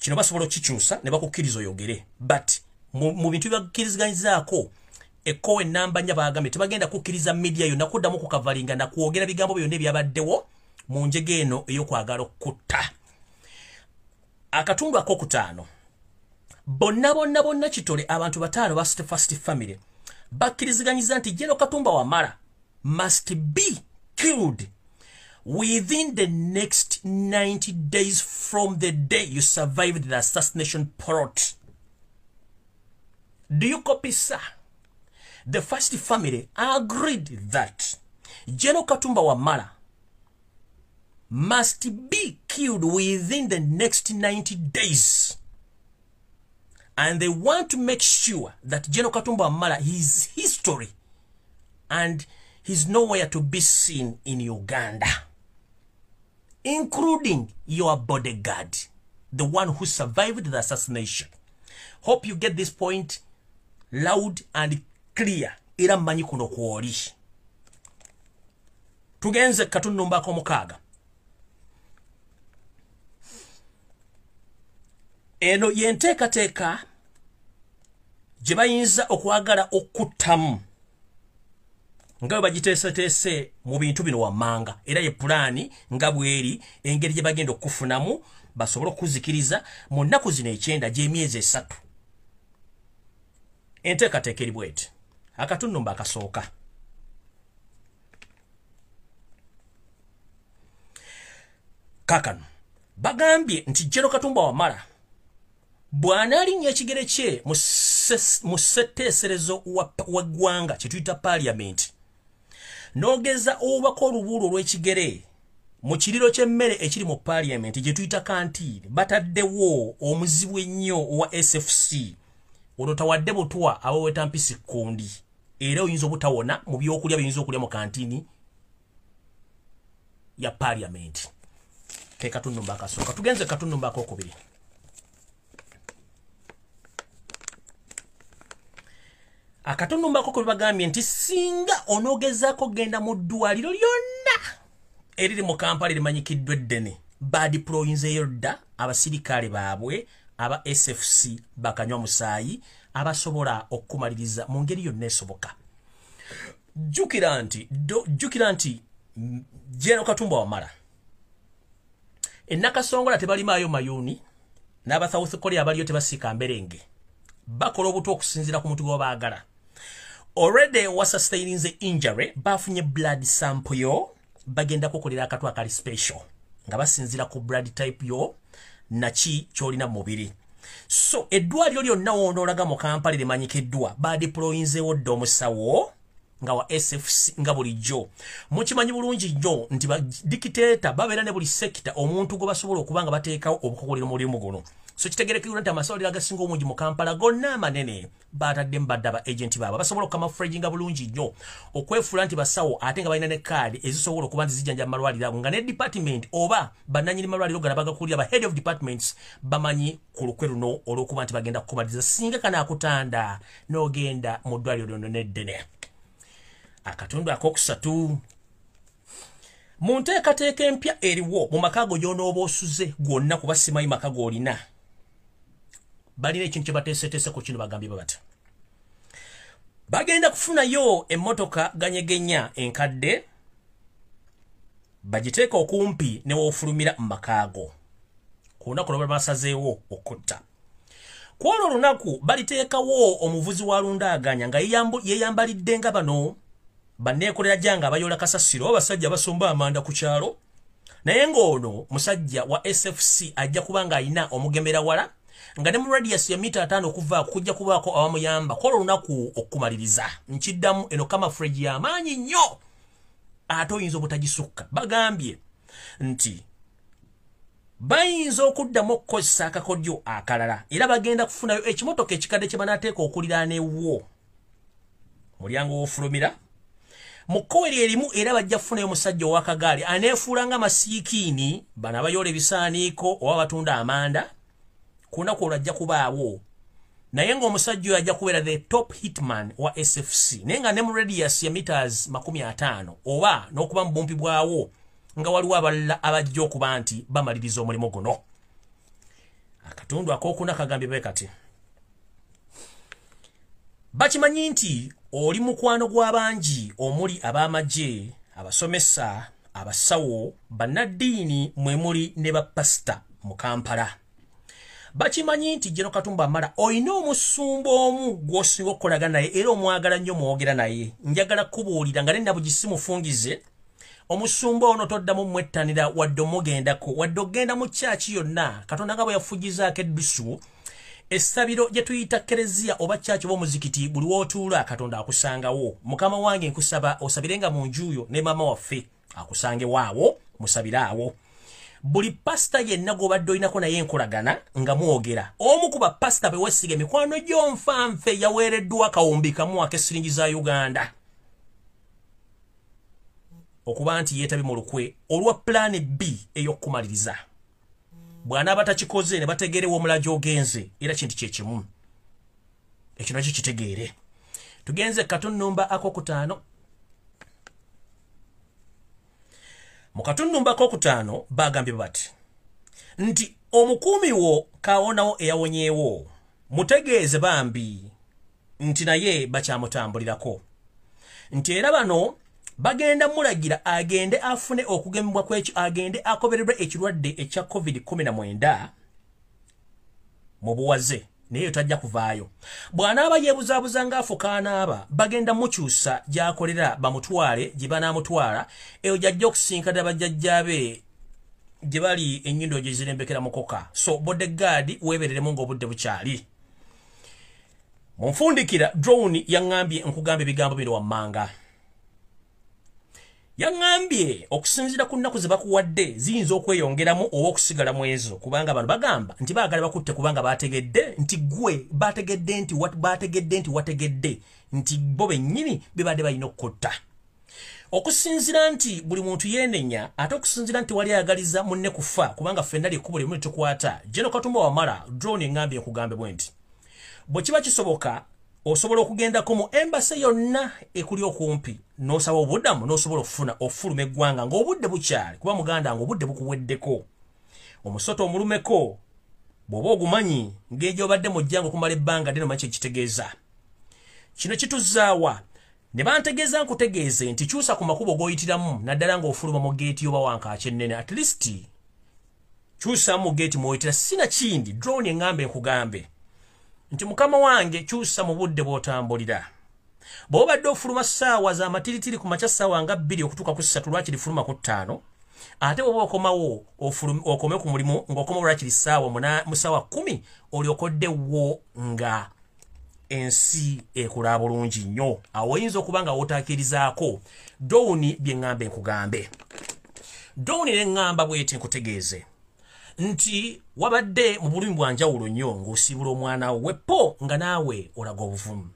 kino basobola okukikyusa ne bakukkiriza oyogere but mu bintu byabakkirizganyizaako ekkowe ennamba nnya bagambye tebagenda kukkiriza media yonna kuddamu kukavalinga na kwogera bigambo byonna ebyabaddewo mu njega eno ey'okwagala okutta akatundu ak'okutaano bonna kitole abantu bataano ba first family bakkiriziganyiza nti General Katumba Wamala must be killed within the next 90 days from the day you survived the assassination plot. Do you copy, sir? The first family agreed that General Katumba Wamala must be killed within the next 90 days. And they want to make sure that General Katumba Wamala, his history, and he's nowhere to be seen in Uganda, including your bodyguard, the one who survived the assassination. Hope you get this point loud and clear. Era mmanyi kuno kwoli. Tugenze katundu mbako mukaga. Eno yenteekateeka gye bayinza okwagala okuttamu nga bwe bagiteeseteese mu bintu bino wammanga era ye pulaani nga bweri engeri gye bagenda okufunamu basobole okuzikiriza mu nnaku zino 9 gy'emyezi 3 enteekateeka eri bweti akatundu akasooka kakano bagambye nti General Katumba Wamala bw'anaalinnya ekigere kye mu ssetteeserezo w'eggwanga kye tuyita parliament n'ogeza obubaka olubuulo olw'ekigere mu kiriro ky'emmere ekiri mu parliament gye tuyita kantiini bataddewo omuzibu ennyo owa SFC olwo tawadde butwa abaweta mpisi kundi era oyinza obutawona mu byokulya byinza okulya mu kantiini ya parliament ke katundu mbakasooka tugenze katundu mbakokubiri akatundu mbako bagambye nti singa onogezaako genda mu ddwaliro lyonna eriri mu Kampala limanyikiddwa eddene badiployinzeeyo dda abasirikale baabwe aba SFC bakanywa musaayi abasobola okumaliriza mu ngeri yonna esoboka. Jjukira nti General Katumba Wamala ennakasongola tebalimaayo mayuuni n'aba South Korea abaliyo tebasiika mberenge bakola obuto okusinziira ku muntu gwe baagala. Already was sustaining the injury bafunye blood sample yo bagenda kukolera akatwa akali special nga basinzira ku blood type yo nachi kyolina mu mubiri. So eddwaliro lyonna w'onoolaga mu Kampala limanyikiddwa badiployinzeewo dda omusawo nga wa SFC nga bulijjo mukimanyi bulungi nnyo nti badikiteeta babeera ne buli sekita omuntu gwe basobola okuba nga bateekawo obukokolero mulimu guno. So kitegerekirwa nti amasomero agasinga omungi mu Kampala gonna amanene bataddemu badde aba agenti baabwe basobola okukamufrejinga bulungi nnyo okwefuula nti basawo ate nga balina ne kaadi ezisobola okuba nti zijjanjaba malwaliro ago nga ne department oba bannannyini malwaliro gana bagakulira ba head of departments bamanyi ku lukwe luno olw'okuba nti bagenda kukumaliriza singa kanaakutanda n'ogenda mu ddwaliro lyono n'eddene. Akatundu akokusatu mu nteekateeka empya eriwo mu maka go gy'onooba osuze gwonna kuba simanyi maka g'olina balina ekintu kye bateeseteese ku kino bagambye babata bagenda kufunayo emmotoka ganyegenya enkadde bagiteeka okumpi ne woofulumira mu makaago ku lunaku lwe basazeewo okutta. Ku olwo olunaku baliteekawo omuvuzi wa lundaaganya nga yeeyambalidde nga bano banneekolera janga abayoola kasasiro abasajja basomba amanda ku kyalo, naye ng'ono musajja wa SFC ajja kuba ng'alina omugembera wala nga ne mu radius ya mita 5 okuvaako kujja kubaako awamuyamba ku olwo olunaku okumaliriza. Nkiddamu eno kamafreji y'amaanyi nnyo ate oyinza obutagisukka. Bagambye nti bayinza okuddamu okukozesa akakodyo akalala era bagenda kufunayo ekimotoka ekikadde kye banaateeka okuliraana ewuwo mulyango w'ofulumira mu kkowe erimu, era bajja kufunayo omusajja ow'akagaali aneefuula nga masiikiini bano abayoola ebisaaniiko oba batunda amanda. Ku lunaku olwo ajja kubaawo, naye ng'omusajja oyo ajja kubeera the top hitman wa SFC, naye nga ne mu radius ya meters 50 oba n'okuba mu bumpi bwawo nga waliwo abalala abajja okuba nti bamaliriza omulimu guno. Akatundu akookuna kagambye bwe kati. Bakimanyi nti oli mukwano gw'abangi omuli ab'amagye, abasomesa, abasawo, bannaddiini mwe muli ne bapasita mu Kampala. Bakimanyi nti Jeno Katumba Amala oyina omusumba omu gw'osinga okukolaga naye era omwagala nnyo mwogera naye. Njagala kubuulira nga nenna bugisimufungize omusumba ono toddamu mwettanira wadde omugendako wadde ogenda mu kyaki yonna Katonda nga bwe yafugizaako eddusu essabiro gye tuyita kereziya oba kyaki oba omuzikiti buli wootuula Katonda akusangawo. Mukama wange nkusaba osabirenga mu njuyo ne maama waffe akusange waawo musabire awo. Buli pasita yenna gw'obadde olinako naye enkolagana nga mwogera, omu ku bapasita be weesiga emikwano gy'onfanfe yaweereddwa akawumbi kamu ak'essiringi za Uganda okuba nti yeetabye mu lukwe olwa pulaani B ey'okumaliriza. Bw'anaaba takikoze ne bategeerewo omulala gy'ogenze era kintu kye kimu ekyo nakyo kitegeere. Tugenze Katunumba akokutaano. Mu Katunumba akokutaano bagambye bati nti omukuumi wo kaawonawo eyawonyeewo mutegeeze bambi nti naye bakyamutambulirako, nti era bano bagenda mulagira agende afune okugemebwa kw'ekyo, agende akobererwe ekirwadde ekya COVID-19 mu buwaze naye tajja kuvaayo. Bw'anaaba yeebuzaabuza ng'afuka anaaba bagenda mukyusa gy'akolera bamutwale gye banaamutwala eyo gy'ajja okusinkana bajjajjaabe gye bali ennyindo gye zirembekera mukoka. So bodegaadi weebereremu ng'obudde bukyali. Mu nfundikira drone yaŋŋambye nkugamba ebigambo bino wammanga. Yaŋŋambye okusinziira ku nnaku ze bakuwadde ziyinza okweyongeramu oba okusigalamu ezo kubanga bano bagamba nti baagala bakutte kubanga bategedde nti gwe bategedde nti wategedde nti bo bennyini bibadde balina okukutta. Okusinziira nti buli muntu yeenenya ate okusinziira nti wali ayagaliza munne kufa kubanga ffenna lyekkubo limu litukwata. Jeno Katumba Wamala drone eŋŋambye nkugambe bwe nti bwe kiba kisoboka osobola okugendako mu embase yonna ekuli okumpi n'osaba obuddamu n'osobola okufuna ofuluma eggwanga ng'obudde bukyali kuba muganda ng'obudde bukuweddeko. Omusoto omulumeko bw'oba ogumanyi ng'egyo obadde mujjanga okumala ebbanga ddene omanyi kyekitegeeza. Kino kituzaawa ne bantegeeza nkutegeeze nti kyusa ku makubo g'oyitiramu naddala ng'ofuluma mu geeti oba wankaaki ennene at least kyusa mu geeti mw'oyitira sinakindi drone eŋŋambe nkugambe nti mukama wange kyusa mu budde bw'otambulira. Bw'obadde ofuluma ssaawa za matiritiri ku makya ssaawa nga 2 okutuuka ku 3 lwakiri fuluma ku 5 ate bw'oba okomawo okome ku mulimu ng'okoma lwakiri mu ssaawa 10 olyokoddewo nga ensi ekula bulungi nnyo. Awo oyinza okuba nga wootaakirizaako dowuni bye ŋŋambe nkugambe. Dowuni ne ŋŋamba bw'eti nkutegeeze nti wabadde mu bulumi bwa njawulo nnyo ng'osiibula omwana wo weppo nga naawe olaga obuvumu.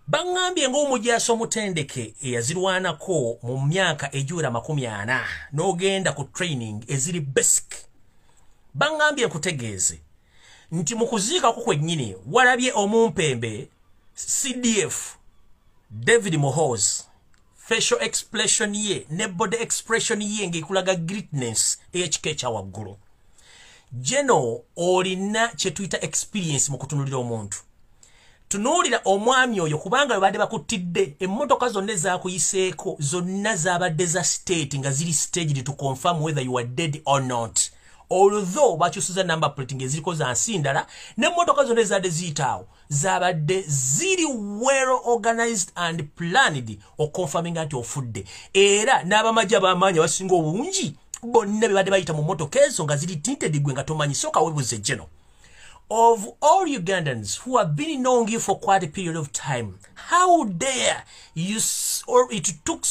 Baŋŋambye ng'omujaasi omutendeke eyazirwanako mu myaka egiwera 40 n'ogenda ku training eziri basic. Baŋŋambye nkutegeeze nti mu kuziikako kwennyini walabye omumpembe CDF David Muhoozi facial expression ye ne body expression ye ng'ekulaga greatness ey'ekika ekya waggulu. Jeno olina kye tuyita experience mu kutunulira omuntu. tunuulira omwami oyo kubanga babadde bakutidde emmotoka zonna ezakuyiseeko zonna zabadde za state nga ziri staged to confirm whether you are dead or not. Although bakyusiza number plate ngeziriko za nsindala n'emmotoka zonna ezadde ziyitaawo zabadde ziri well organized and planned okonfirming nti ofudde. Era n'abamajja b'amaanyi abasinga obungi bonna bebadde bayita mu mmotoka ezo nga ziri tinted gwe nga tomanyi soka webuze geno. Of all Ugandans who have been knowing you for quite a period of time, how dare you, or it took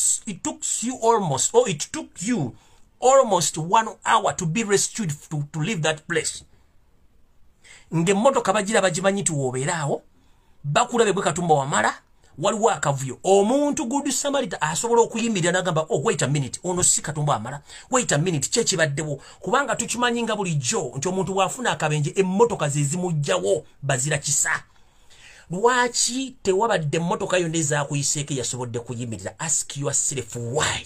you almost 1 hour to be rescued to leave that place. Nge motoka bagira bagimanyi tuwobeeraawo bakulabe bwe Katumba Wamala waliwo akavuyo omuntu Good Samaritan asobola okuyimirira n'agamba oh wait a minute ono si Katumba Wamala wait a minute kye baddewo kubanga tukimanyi nga bulijjo nti omuntu bw'afuna akabenje emmotoka ze zimujjawo bazira kisa. Lwaki tewabadde emmotoka yonna ezaakuyiseeko yasobodde kuyimirira? Ask yourself why.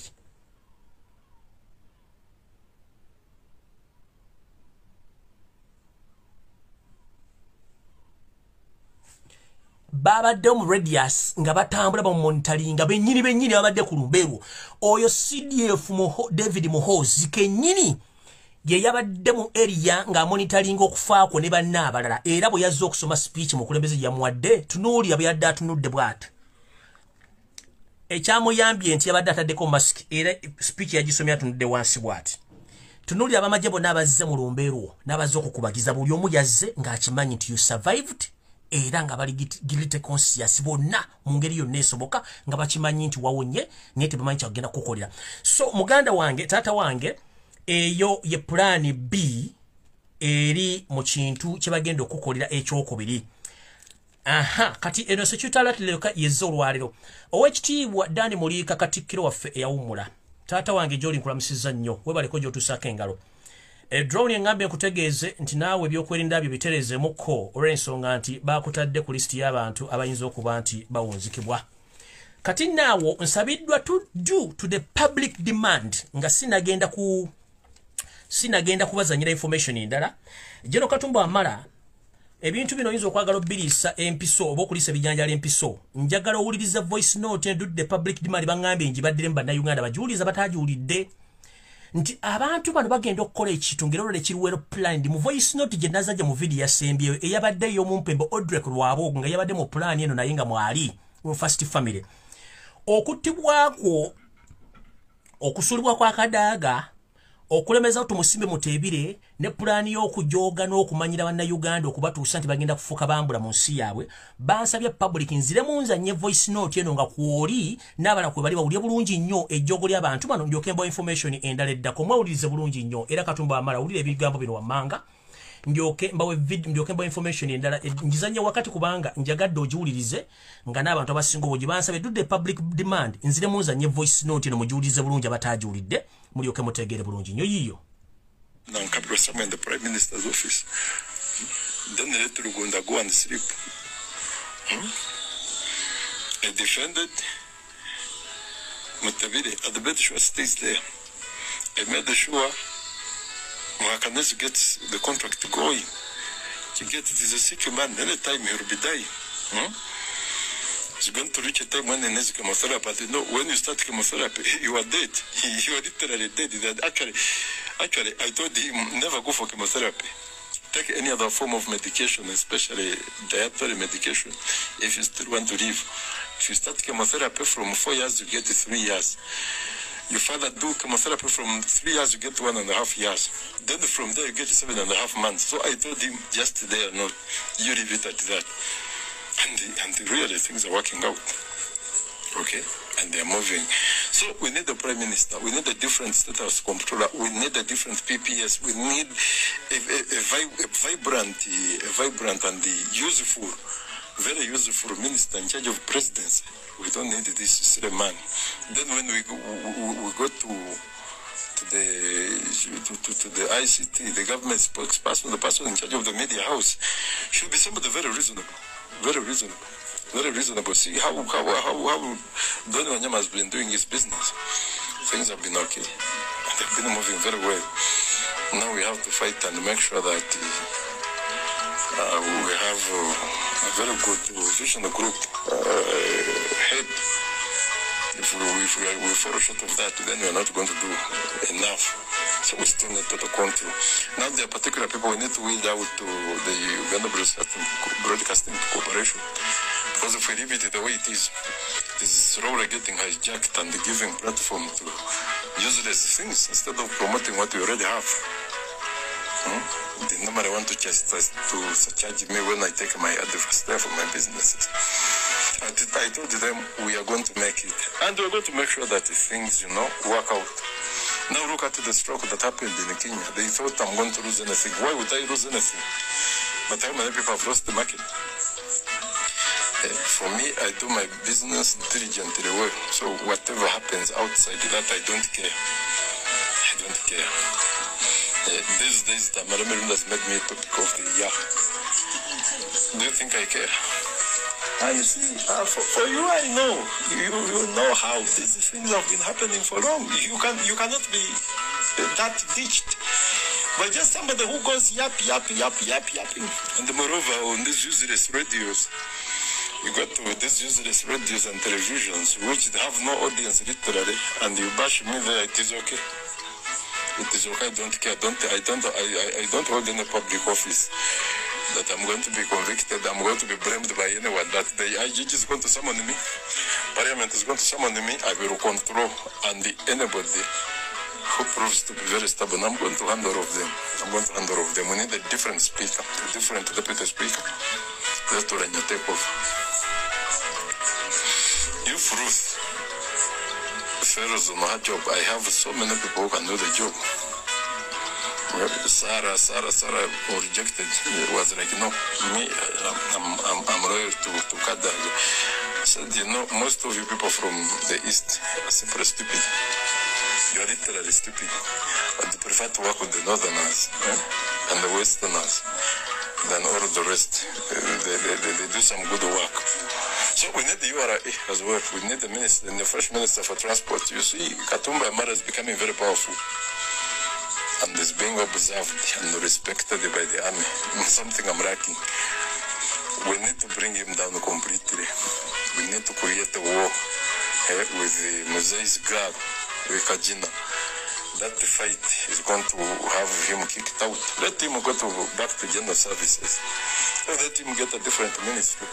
Babadde mu radius nga batambula ba monitoringa bennyini babadde ku Lumbuye. Oyo CDF David Muhozi kennyini ye yabadde mu area nga monitoringa okufaako ne banna abalala. Era bwe yazze okusoma speech mu kulembeze yamuwadde tunuulira bwe yadde atunudde bw'ati. Ekyamuyambye nti yabadde ataddeko mask era speech yagisomya atunudde wansi bw'ati. Tunuulira abamagye bonna abazze mu Lumbuye n'abazze okukubagiza buli omu yazze ng'akimanyi nti you survived. Era nga bali gilite conscious bonna mu ngeri yonna esoboka nga bakimanyi nti wawonye naye tebamanyi kyagenda kukolera. So muganda wange taata wange eyo ye plan B eri mu kintu kye bagenda okukolera ekyokubiri. Kati eno secretariat leka yezzo olwaliro Owekitiibwa Dani Muliika Katikkiro waffe eyawummula taata wange gy'oli nkulamusizza nnyo webaleko gy'otusaako engalo. Drone engambe nkutegeeze nti naawe byokwerinda byo bitereezemuko olw'ensonga nti bakutadde ku listi y'abantu abayinza okuba nti bawunzikibwa. Kati naawo nsabiddwa to do to the public demand nga sinagenda kubazanyira information endala. Jeno Katumba Wamala ebintu bino oyinza okwagala obbiriisa empiso oba okulisa ebijanjala empiso. Njagala owuliriza voice note and do the public demand bangambye njibaddire mu bannayuganda bagiwuliza bataagiwulidde. Nti abantu bano bagenda okukola ekintu ngero le kiriwero plan mu voice note gye nazajja mu video yasembyeyo eyabadde yo mu mpembo Audrey Lwabo nga yabadde mu plan eno naye nga mwali mu first family. Okuttibwako okusulibwa kwa Kadaaga okulemeza tumusimbe mutebire ne plani y'okujooga n'okumanyira bannayuganda okubatuusa nti bagenda kufuuka bambula mu nsi yaabwe. Bansabye public nzire munzanye voice note eno nga kwoli n'abala kwe bali bawulye bulungi nnyo ejjoogo ly'abantu bano ndyoke mbawa information endala eddako mwawulirize bulungi nnyo era Katumba Wamala wulire ebigambo bino wammanga ndyoke mbawa video ndyoke mbawa information endala njizanye wakati kubanga njagadde ogiwulirize nga n'abantu abasinga obwo bansabye do the public demand nzire munzanye voice note eno mugiwulirize bulungi abataagiwulidde mulyoke mutegeere bulungi nnyo yiyo. Nankabirwa somewhere in the Prime Minister's office. Then they let Rugunda go and sleep. I defended Mutabire at the bed she stays there. I made sure Mwakanes gets the contract going. To get it is a sick man, anytime he will be dying. It's going to reach a time when he needs chemotherapy. But you know, when you start chemotherapy, you are dead. You are literally dead. Actually, I told him never go for chemotherapy. Take any other form of medication, especially dietary medication, if you still want to live. If you start chemotherapy from 4 years, you get 3 years. You further do chemotherapy from 3 years, you get 1.5 years. Then from there, you get 7.5 months. So I told him, just there, no, you leave it at that. And really, things are working out. Okay? And they're moving. So we need a prime minister. We need a different status controller. We need a different PPS. We need a vibrant and useful, very useful minister in charge of presidency. We don't need this silly man. Then when we go to the ICT, the government spokesperson, the person in charge of the media house, should be somebody very reasonable. Very reasonable. Very reasonable. See how Donny Wanyama has been doing his business. Things have been okay. They've been moving very well. Now we have to fight and make sure that we have a very good vision group head. If we fall short of that, then we're not going to do enough. So we still need total control. Now there are particular people we need to weed out to the Uganda Broadcasting Corporation. Because if we leave it the way it is slowly getting hijacked and giving platform to useless things instead of promoting what we already have. They normally want to charge me when I take my advice there for my businesses. I told them we are going to make it. And we're going to make sure that things, work out. Now look at the stroke that happened in Kenya. They thought I'm going to lose anything. Why would I lose anything? But how many people have lost the market? For me, I do my business diligently well. So whatever happens outside that, I don't care. I don't care. These days, the Malamerum has made me a topic of the year. Do you think I care? I see. For you, I know. You know how these things have been happening for long. You cannot be that ditched. But just somebody who goes yapping. And moreover, on these useless radios, you got to these useless radios and televisions, which have no audience literally, and you bash me there. It is okay. It is okay. I don't care. I don't hold any public office that I'm going to be convicted, I'm going to be blamed by anyone, that the IGG is going to summon me, Parliament is going to summon me, I will control, and anybody who proves to be very stubborn, I'm going to hand all of them. We need a different speaker, a different deputy speaker. That's what I take over. If Ruth fails on her job, I have so many people who can do the job. Sarah rejected. It was like, me, I'm loyal to KADIMA. Said, most of you people from the East are simply stupid. You are literally stupid. But you prefer to work with the Northerners and the Westerners than all the rest. They do some good work. So we need the URA as well. We need the minister, the first minister for transport. You see, Katumba Amara is becoming very powerful. And is being observed and respected by the army. Something I'm lacking. We need to bring him down completely. We need to create a war with the Mosai's girl, with Kajina. That fight is going to have him kicked out. Let him go back to general services. Let him get a different ministry.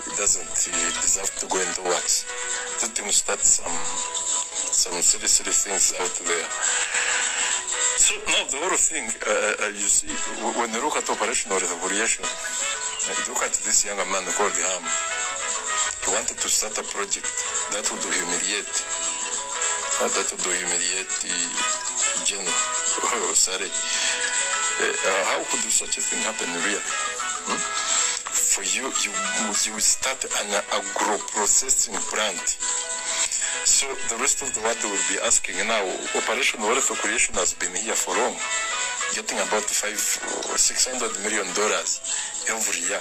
He doesn't deserve to go into works. Let him start some silly things out there. So now the whole thing, you see, when you look at operational evaluation, look at this young man called Ham. He wanted to start a project that would humiliate General. Sorry. How could such a thing happen really? For you start an agro-processing plant. So the rest of the world will be asking now, Operation Wealth Creation has been here for long, getting about $500 or $600 million every year,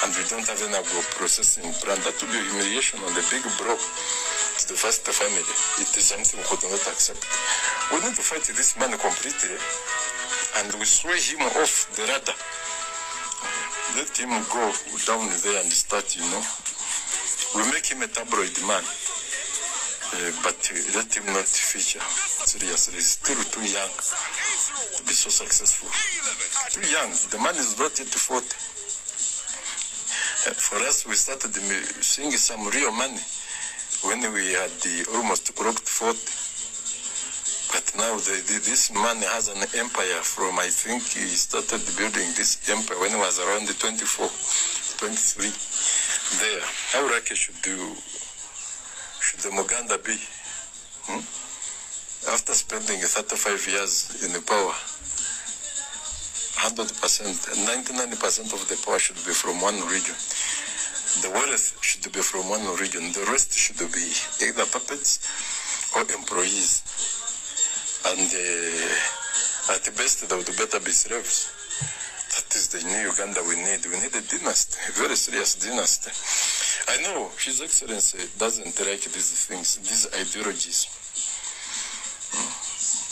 and we don't have an agro-processing plant. That would be humiliation on the big bro to the first family. It is something we could not accept. We need to fight this man completely, and we throw him off the radar. Let him go down there and start, We make him a tabloid man. But let him not feature. Seriously, he's still too young to be so successful. Too young. The man is not yet 40. For us, we started seeing some real money when we had almost clocked 40. But now this man has an empire from, I think he started building this empire when he was around 24, 23. There. How lucky should the Muganda be? After spending 35 years in the power, 100%, 99% of the power should be from one region. The wealth should be from one region. The rest should be either puppets or employees. And at the best, they would better be slaves. That is the new Uganda we need. We need a dynasty, a very serious dynasty. I know His Excellency doesn't like these things, these ideologies.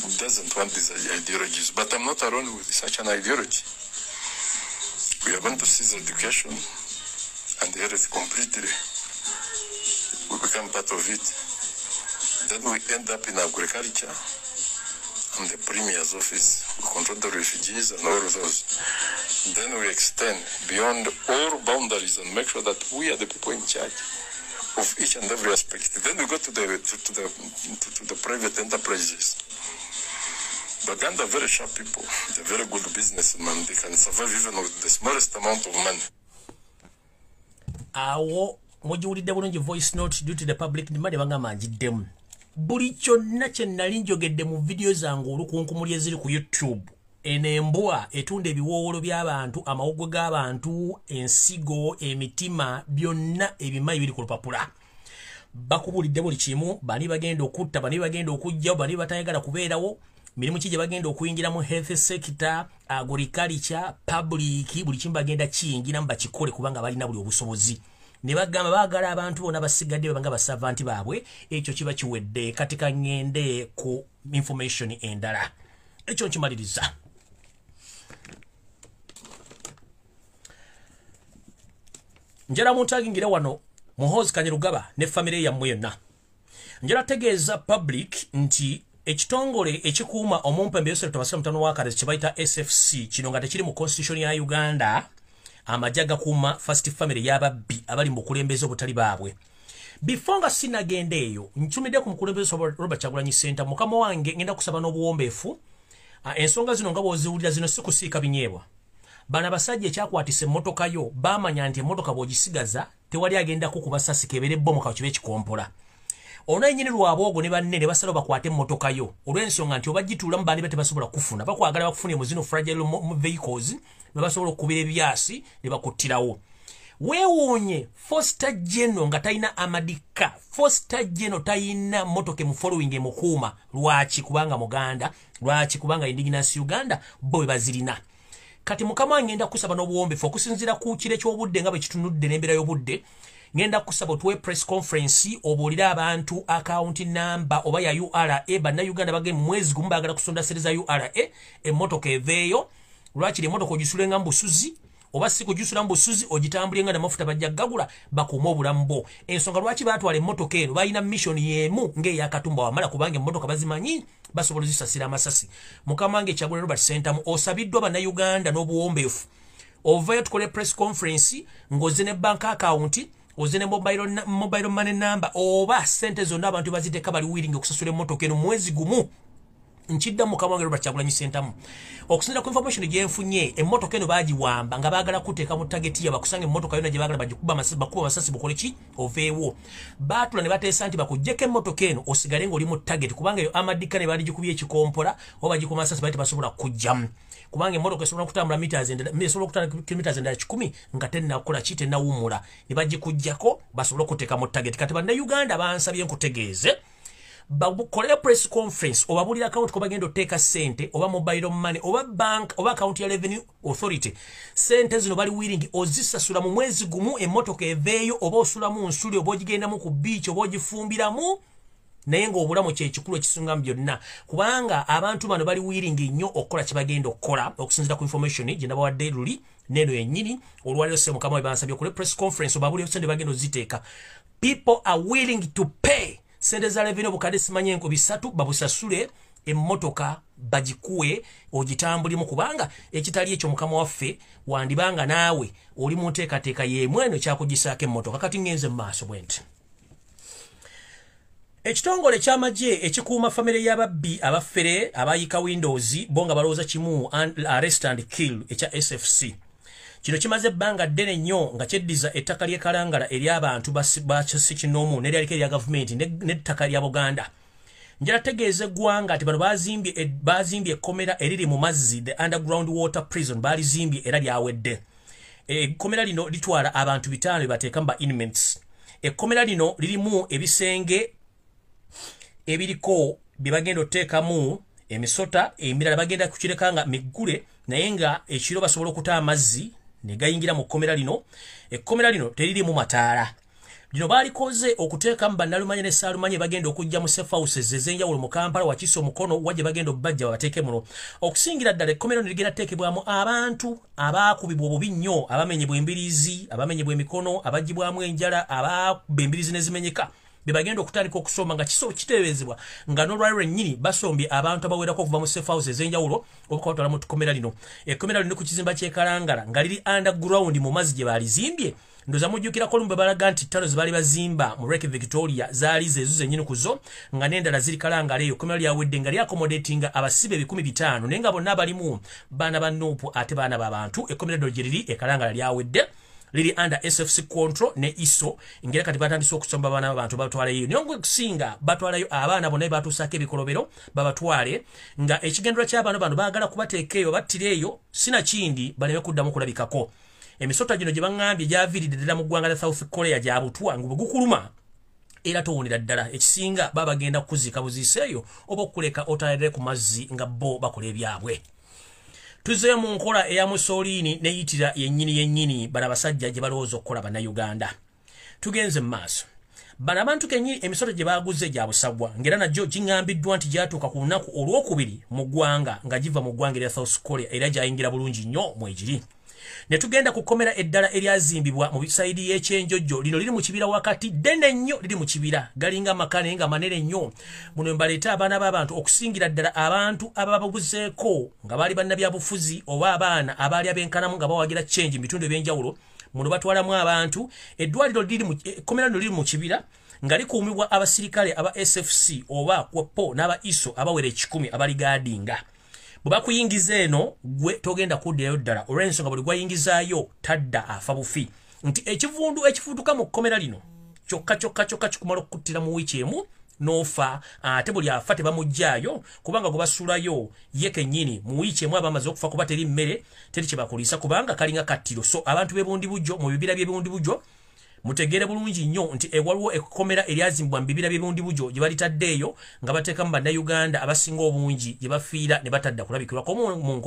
He doesn't want these ideologies, but I'm not alone with such an ideology. We are going to seize education. and health completely. We become part of it. Then we end up in agriculture and the Premier's office. We control the refugees and all of those. Then we extend beyond all boundaries and make sure that we are the people in charge of each and every aspect. Then we go to the private enterprises. The Uganda are very sharp people. They're very good businessmen. They can survive even with the smallest amount of money. Awo mujulidde bulungi voice note due to the public demand banga manjiddemu. Buli kyonna kye nali njogedde mu video zange olukunkumuli eziri ku YouTube. Enembwa etunda ebiwoowolo by'abantu, amawogwe g'abantu, ensigo, emitima, byonna ebimayi biri ku lupapula. Bakubulidde buli kimu, bani bagenda okutta, bani bagenda okujjawo, bani batayagala kubeerawo, mirimu ki gye bagenda okuyingiramu, health sector, agriculture, public, buli kimu bagenda kiyingiramu bakikole kubanga balina buli obusobozi. Ne bagamba baagala abantu bonna basigadde babanga basavanti baabwe, ekyo kiba kiwedde. Kati kangende ku information endala. Ekyo nkimaliriza. Njala muntagingira wano Muhoozi Kanyerugaba ne family yammwe yonna. Njala tegeeza public nti ekitongole ekikuuma omumpembezo tubasira mutano wakale kibaita SFC kino nga tekiri mu constitution ya Uganda, amajaga kuuma first family y'ababbi abali mu kulembeza obutali baabwe. Before nga sinagenda eyo nchumide ku mukulembeza Robert Kyagulanyi Center mukama wange ngenda kusaba n'obuwombeefu. Ensonga zino nga boziwulira zino si kusiika binyeebwa. Bana basajja ekyakwatise emmotoka yo baamanya nti emmotoka bw'ogisigaza tewali agenda kukuba ssasi kebere bommoka kibe ekikompola. Ono yennyini lwaboogo ne banne ne basala bakwate emmotoka yo olw'ensonga nti obagituulamu bandi tebasobola kufuna bakwagala bakufune mu zino fragile vehicles ne basobola okukubira ebyasi ne bakuttirawo. Weewuunye Foster General nga talina amadika, Foster General talina mmotoka mu following emukuuma. Lwaki? Kubanga Muganda, lwaki? Kubanga indigenous Uganda bo bazirina. Kati mukama ngenda kusaba n'obuwombeefu okusinziira ku kire ky'obudde nga bwe kitunudde n'embeera y'obudde. Ngenda kusaba tuwe press conference obuulira abantu account number oba ya URA banna Uganda bagenda mwezi gumu bagala kusonda sere za URA emmotoka eveeyo. Lwaki emmotoka ogisulenga mbusuzi oba si kujusula mbusuzi ogitambulenga na mafuta bajja gagula bakuuma obulamu bo. Ensonga lwaki baatwala emmotoka eno balina mission y'emu ng'eyakatumba wamala kubanga emmotoka bazimanyi basobola zisasira amasasi. Mukama wange Kyagulanyi Robert Center osabiddwa banna Uganda n'obuwombeefu. Ovayo tukole press conference ngoze ne bank account ozene mobile money number oba sente zonna abantu baziteeka bali willing okusasula emmotoka eno mwezi gumu. Nchidda mukama wange Robert Kyagulanyi Center okusinira ku information gye nfunye emmotoka eno baagiwamba nga baagala kuteeka mu target ya bakusanga emmotoka yonna gye baagala bagikuba masasi bukole ki oveewo. Baatula ne bateesa nti bakujjeko emmotoka eno osigale ng'oli mu target kubanga eyo amadika ne baali gikubye ekikompola oba bagikuba masasi baali tebasobola kujjamu. Kubanga emmotoka esobola okutambula kilometers endala 10 nga tennakola ki tennawummula ne bagikujjako basobole okuteeka mu target. Kati bannayuganda bansabye nkutegeeze bakole press conference obabulira account ko bagenda oteeka sente oba mobile money oba bank oba account ya revenue authority. Sente zino bali willing ozisasula mu mwezi gumu emmotoka eveeyo oba osulamu nsuli oba ogigendamu ku beach oba ogifumbiramu naye ng'obulamu kyekikulu ekisingamu byonna kubanga abantu bano bali willing nnyo okukola kye bagenda okukola okusinziira ku information gye nabawadde luli neno yennyini olwaliro se mukama we bansabye okole press conference obabulira sente bagenda oziteeka. People are willing to pay sente za revenue obukadde simanye enko 3 babusasule emmotoka bagikuwe ogitambulimu kubanga ekitali ekyo mukama waffe wandibanga naawe oli mu nteekateeka y'emweno kyakugisaako emmotoka. Kati ngenze mu maaso bwenti. Ekitongole ky'amagye ekikuuma family y'ababbi abaffere abayika Windows bonga balowooza kimu arrest and kill ekya SFC. Kino kimaze ebbanga ddene nnyo nga kyeddiza ettaka ly'ekalangala eri abantu bakisinoomu n'eryaliko erya gavumenti n'ettaka lya Buganda. Njala tegeeza eggwanga ati bano baazimbye ekkomera eriri mu mazzi the underground water prison baalizimbye era lyawedde. Ekkomera lino litwala abantu 5 bateeka ba inmates. Ekkomera lino lirimu ebisenge ebiriko bye bagenda oteekamu emisota emirala bagenda kukirekanga miggule naye nga ekiro basobola okuta amazzi ne gayingira mu kkomera lino. Ekkomera lino teriri mu mataala. Dino balikoze okuteeka mbannalumanye ne Saalumanye bagenda okujja mu safe houses ez'enjawulo mu Kampala wakiso omukono wajje bagenda obajja babateeke muno okusingira ddala ekkomero ligenda teekebwamu abantu abaakubibwa obubi nnyo abamenyebwa embirizi abamenyebwa emikono abagibwamu enjala ababba embirizi ne zimenyeka bebagenda okutandika okusoma nga kiso kiteebezebwa nga n'olwaliro ennyini basombye abantu abawerako okuva mu safe houses ez'enjawulo okubatwala mu kkomera lino ekkomera lino ku kizimba ky'ekalangala nga liri underground mu mazzi gye baalizimbye ndoza mujjukira Lumbuye balaga nti ttano zibali bazimba mu Lake Victoria zaali zezo zennyini kuzo nga n'endala ziri kalangala eyo kkomera lyawedde nga lyakomodatinga abasibe 1500 naye nga bonna balimu baana ba NUP ate baana b'abantu ekkomera ddyo gye liri ekalangala lyawedde liri under SFC control ne ISO ingera kati batandise okusomba bana abantu batwaleyo nyongwe kusinga batwalayo abaana bonna batuusako ebikolobero babatwale nga ekigendero ky'abaana bano baagala kubateekeyo battireyo sina kindi baleme kuddamu kulabikako emisota gino gye baŋŋambye gyaviiridde ddala mu ggwanga lya South Korea gyabutwa nga gukuluma era towonera ddala ekisinga babagenda kuziika buziiseeyo oba okuleka otayirire ku mazzi nga bo bakola ebyabwe tuze mu nkola eya Mussolini neyitira yennyini bana basajja gye balowooza okukola bannayuganda tugenze mu maaso bana abantu kennyini emisota gye baaguze gya busagwa ngera najjo giŋŋambiddwa nti gyatuuka ku lunaku olwokubiri mu ggwanga nga giva mu ggwanga erya South Korea era gyayingira bulungi nnyo mwegiri ne tugenda kukomera eddala eryazimbibwa mu bisaidi y'ekyenjojjo lino liri mu kibira wakati ddene nnyo liri mu kibira galinga makane nga manene nnyo muno mbaleeta abaana b'abantu okusingira ddala abantu abababuzeeko nga baali bannabyabufuzi oba abaana abaali abenkanamu nga bawagira change mu bitundu eby'enjawulo muno batwalamu abantu eddwaliro ekkomera lino liri mu kibira nga likuumibwa abasirikale aba SFC oba kwapo n'aba ISO abawera 10 abaligaadinga bwe kuyingiza eno gwe togenda kuddirayo ddala olw'ensonga buli gwayingizaayo tadda afa bufi nti ekivundu ekifuutuka mu kkomera lino kyokka kikumala okuttira mu wiiki emu n'ofa ate buli afa tebamuggyaayo kubanga gwe basuulayo ye kennyini mu wiiki emu aba amaze okufa kuba teri mmere teri kye bakuliisa kubanga kalinga kattiro so abantu b'ebundi bujjo mu bibira by'ebundi bujjo mutegeere bulungi nnyo nti waliwo ekkomera eryazimbwa mu bibira by'ebundi bujjo gye balitaddeeyo nga bateekamu bannayuganda abasinga obungi gye bafiira ne batadda kulabikirwako mu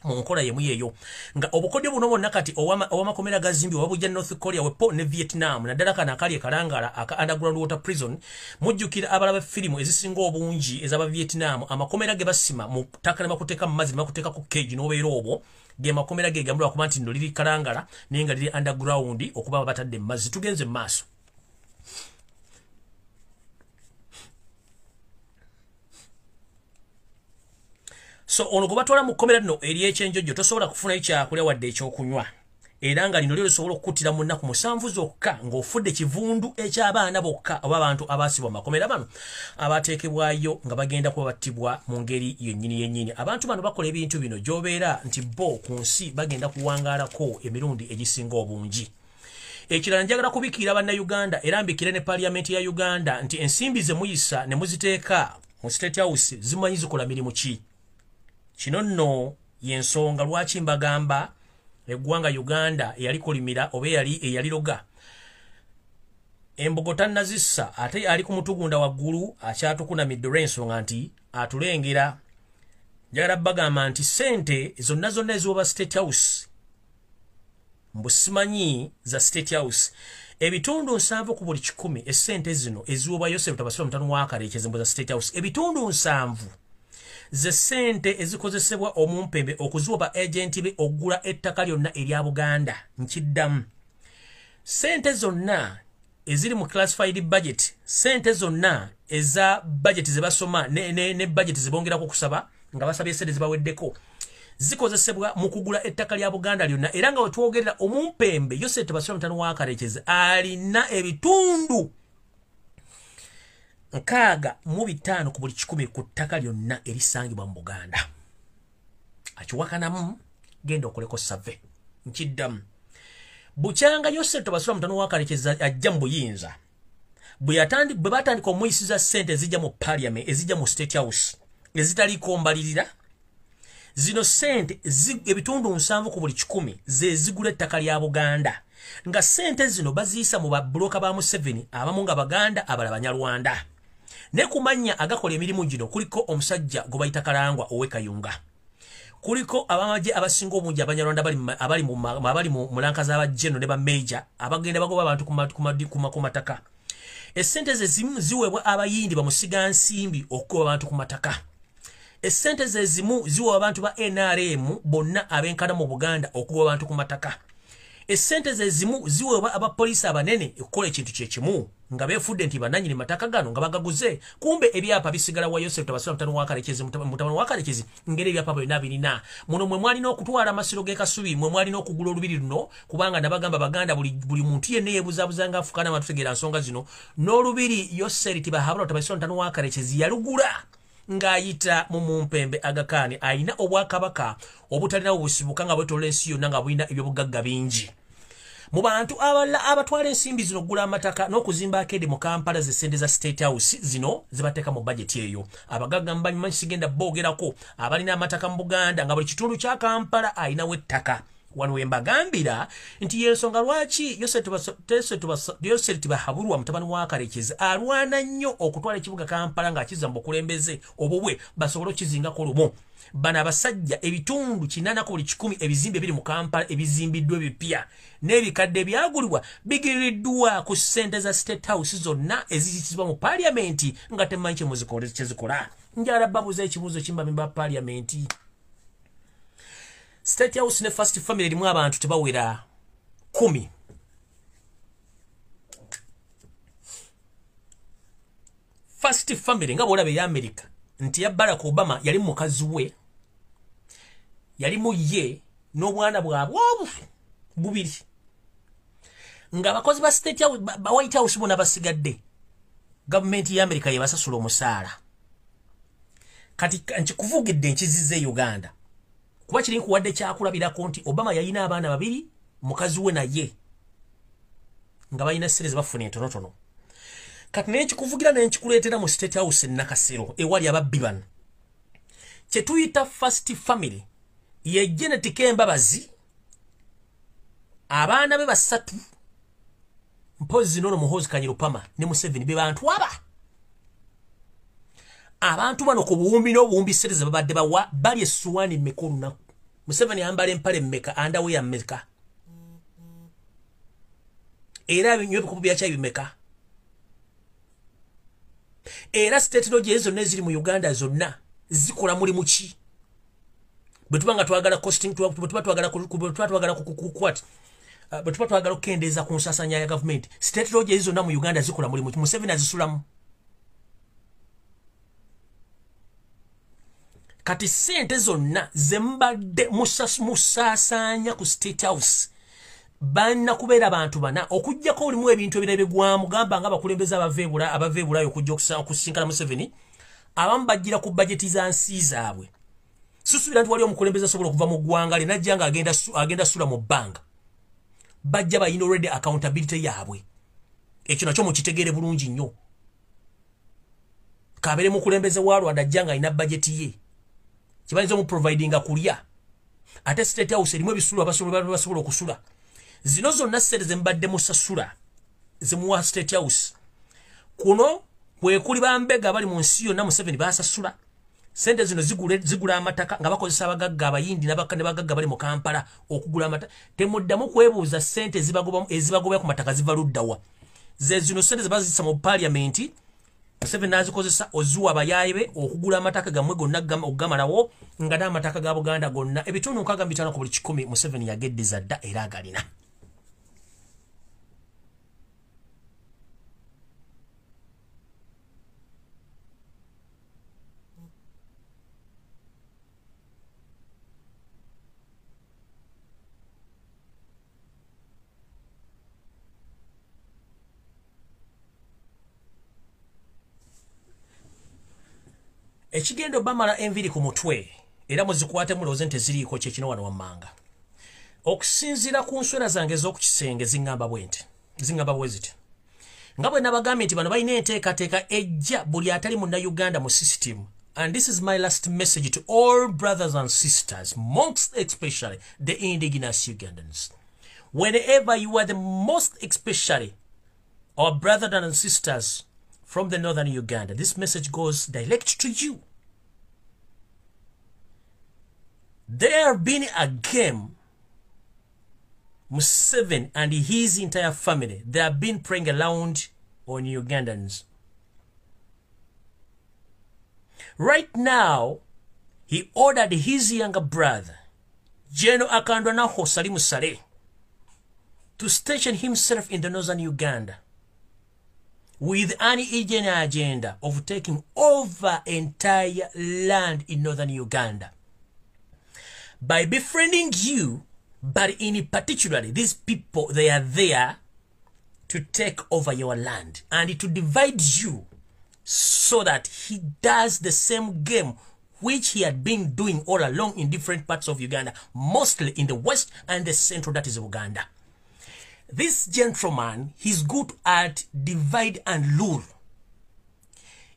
nkola yemu yeeyo nga obukodyo buno bwonna kati ow'amakomera gazimbibwa babujja North Korea wepo ne Vietnam naddala kano akali ekalangala aka underground water prison mujjukira abalaba firimu ezisinga obungi ez'aba Vietnam amakomera ge basima mu ttaka ne bakuteeka mu mazzi ne bakuteeka ku keegi n'obeera obwo ge makomera ge gambulwa kuba nti nno liri kalangala naye nga liri underground okuba batadde mu mazzi tugenze mu maaso so ono gwe batwala mu kkomera lino ery'ekyenjojjo tosobola kufunayo kyakulya wadde ekyokunywa era nga lino lyo lisobola okukuttira mu nnaku 7 zokka ng'ofudde kivundu eky'abaana bokka oba abantu abaasibwa mu makomera bano abateekebwayo nga bagenda kuba battibwa mu ngeri yennyini abantu bano bakola ebintu bino gy'obeera nti bo ku nsi bagenda kuwangaalako emirundi egisinga obungi ekirala njagala kubikiira bannayuganda era mbikire ne paliamenti ya Uganda nti ensimbi ze muyisa ne muziteeka mu State House zimanyi zikola mirimu ki kino nno y'ensonga lwaki mbagamba eggwanga Uganda eyalikolimira oba eyaliroga embogo tannazissa ate ali ku mutugunda waggulu akyatukunamidde olw'ensonga nti atulengera njagala bagamba nti ssente zonna eziwoba State House mbusimanyi za State House ebitundu 7 ku buli 10 essente zino eziwoba Yosef Tabasula mutano wakareekezembo za State House ebitundu 7 ze sente ezikozesebwa omumpembe okuziwa agenti be ogula ettaka lyonna erya Buganda nkiddamu sente zonna eziri mu classified budget sente zonna eza budget ze basoma ne budget zibongerako kusaba nga basabye sente zibaweddeko zikozesebwa mu kugula ettaka lya Buganda lyonna era nga wetwogerera omumpembe Yosef Tabasula mutano wakareekeze alina ebitundu 65 ku buli 10 ku ttaka lyonna erisangibwa mu Buganda akiwakanamu genda okoleko save nkiddamu bukyanga Yosef Tabasula mutano wakareekeza ajja mu buyinza bwe batandika omuyisiza ssente ezijja mu parliament ezijja mu State House ezitaliko mbalirira zino ssente ebitundu 7 ku buli 10 ze zigula ettaka lya Buganda nga ssente zino baziyisa mu babloka ba Museveni abamu nga Baganda abala Banyarwanda ne kumanya agakola emirimu gino kuliko omusajja gwe bayita Kalangwa ow'Ekayunga kuliko abamaje abasinga obungi abanyarwanda abali mu mulanka za bajeno ne ba major abagenda bagoba abantu ku mataka. Essente zezimu ziwebwa abayindi bamusiga nsimbi okuba abantu ku mataka. Essente zezimu ziwa abantu ba NRM bonna abenkana mu Buganda okuba abantu ku mataka. Essente zezimu ziwa abapolisi abanene ekola ekintu kyekimu nga befudde nti bananyini mataka gano nga bagaguze, kumbe ebyapa bisigala wa Yosef Tabasula mutano wa Kalekezi ngere ebyapa bwe nabirina. Muno mwe mwali n'okutwala amasiro g'ekasubi, mwe mwali n'okugula olubiri luno, kubanga nabagamba baganda buli muntu yenna yeebuzabuzanga afukana amatutegeera nsonga zino. N'olubiri Yosef Tabasula mutano wa Kalekezi yalugula ng'ayita mu Mumpembe Agakani ayina obwakabaka obutalina obusibuka nga bwetola ensi yonna nga bulina ebyobugagga bingi. Mu bantu abatwala ensimbi zino okugula amataka n'okuzimba akeedi mu Kampala z'essente za State House zino zibateeka mu budget eyo. Abagagga mbanyi sigenda boogerako abalina amataka mu Buganda nga buli kitundu kya Kampala ayinawo ettaka. Wano wembagambira nti yensonga lwaki Yosef Tibahabulwa mutabani wa Kalekezi alwana nnyo okutwala ekibuga Kampala ng'akiza mu bukulembeze obubwe basobole okizingako lumu. Bano abasajja ebitundu 8 ku buli 100 ebizimbe biri mu Kampala ebizimbiddwa ebipya n'ebikadde byagulibwa bigiriddwa ku ssente za State House zonna eziyitibwa mu Parliament nga temanyi kyezikola. Njala babuza ekibuuzo kimbamimba Parliament. State House ne First Family limu abantu tebawera 10. First Family nga bwolabe ya America nti ya Barack Obama yali mukazi we, yali mu ye n'obwana bwabwe bubiri. Nga abakozi ba State House ba White House bona basigadde government ya America yebasasula omusaala. Kati nkikuvugidde nkizize Uganda. Kuba kiri nkuwadde kyakulabirako nti Obama yalina abaana babiri, mukazi we naye nga balina ssente ze bafuna entonotono. Kati naye nkikuvugira naye nkikuleetera mu State House Nakasero ewali ababbi bano. Kye tuyita First Family ye Genetic Embabazi, abaana be basatu mpozi nono Muhoozi Kanyirupama ne Museveni be bantu aba. Abantu bano ku buwumbi n'obuwumbi ssente ze babadde bawa bali essuwaani mmeka olunaku. Museveni ambala empale mmeka, andawe ya mmeka, era ebinywa ebikubu bya caayi bimeka. Era state lodge zonna eziri mu Uganda zonna zikola mulimu ki? Bwe tuba nga twagala costing, bwe tuba twagala okukendeeza ku nsaasaanya ya government, state lodge zonna mu Uganda zikola mulimu ki? Museveni azisulamu. Kati sente zonna zembadde musaasanya ku State House banna kubeera abantu bana okujjako olimu ebintu ebirabegwamu gamba nga bakulembeza abaveebulayo okujja okusinkana Museveni abamu bajjira ku bajeti za nsi zaabwe. Susuubira nti wali omukulembeza asobola okuva mu ggwanga lye najja nga agenda sula mu bbanga. Bajja bayina already accountability yaabwe. Ekyo nakyo mukitegeere bulungi nnyo. Kabeere mukulembeze wa Rwanda ajja nga alina bajeti ye. Kibanyiza mu providinga kulya. Ate State House erimu ebisulu abasobola okusula. Zino zonna ssente ze mbadde musasula zimuwa State House. Kuno kwe kuli bambega bali mu nsi yonna Museveni basasula. Ssente zino zigula amataka nga bakozesa abagagga abayindi n'abagagga bali mu Kampala okugula amataka. Temuddamu kwebuuza ssente ezibagoba ku mataka ziva luddawa. Ze zino ssente ze bazisa mu Parliament. Museveni nazikozesa ozuwa abayaayibe okugula amataka gammwe gonna okugamalawo nga n'amataka ga Buganda gonna ebitundu 65 ku buli 100 Museveni yageddeza dda era agalina. Ekigendo bamala enviri ku mutwe era muzikwate mulooze nti ziriiko kyekino wano wammanga. Okusinziira ku nswera zange ez'okukisenge zingamba bwe ziti. Nga bwe nabagambye nti bano balina enteekateeka ejja buli atali munnayuganda mu system. And this is my last message to all brothers and sisters, most especially the indigenous Ugandans. Whenever you are the most especially our brothers and sisters from the northern Uganda, this message goes direct to you. There been a game. Museveni and his entire family, they have been playing around on Ugandans. Right now, he ordered his younger brother, General Akandwanaho Salimu Sale, to station himself in the northern Uganda with an hidden agenda of taking over entire land in northern Uganda. By befriending you, but in particularly, these people, they are there to take over your land and to divide you so that he does the same game which he had been doing all along in different parts of Uganda, mostly in the west and the central, that is Uganda. This gentleman, he's good at divide and rule.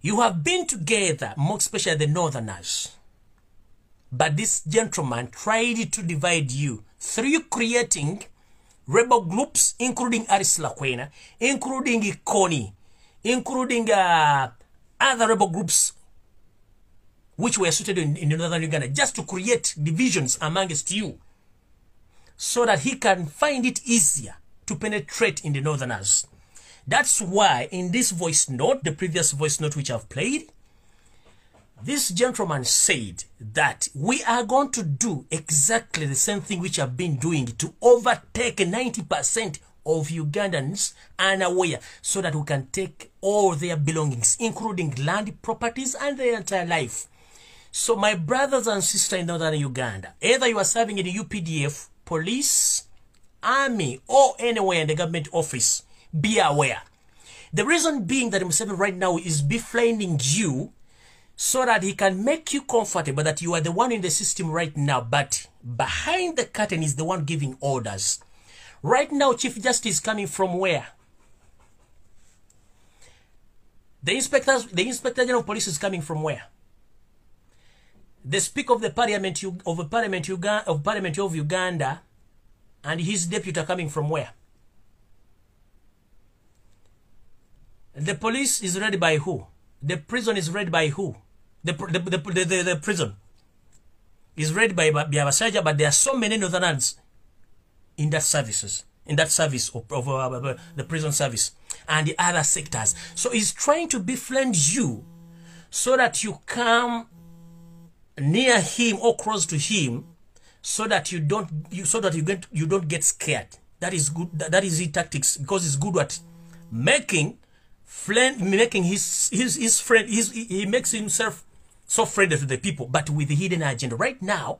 You have been together, more especially the northerners. But this gentleman tried to divide you through creating rebel groups, including Aris Lakwena, including Ikoni, including other rebel groups which were suited in northern Uganda, just to create divisions amongst you so that he can find it easier to penetrate in the northerners. That's why in this voice note, the previous voice note which I've played, this gentleman said that we are going to do exactly the same thing which I've been doing to overtake 90% of Ugandans unaware, so that we can take all their belongings, including land, properties, and their entire life. So my brothers and sisters in northern Uganda, either you are serving in the UPDF, police, army, or anywhere in the government office, be aware. The reason being that Museveni right now is befriending you so that he can make you comfortable that you are the one in the system right now, but behind the curtain is the one giving orders. Right now, Chief Justice is coming from where? The Inspector General of Police is coming from where? The Speaker of the Parliament of Uganda and his deputy are coming from where? The police is led by who? The prison is led by who? The prison is led by Abasaja, but there are so many northerners in that service of the prison service and the other sectors. So he's trying to befriend you so that you come near him or close to him, so that you don't get scared. That is good. That is his tactics, because he's good at making his friend. He makes himself so friendly to the people, but with the hidden agenda. Right now,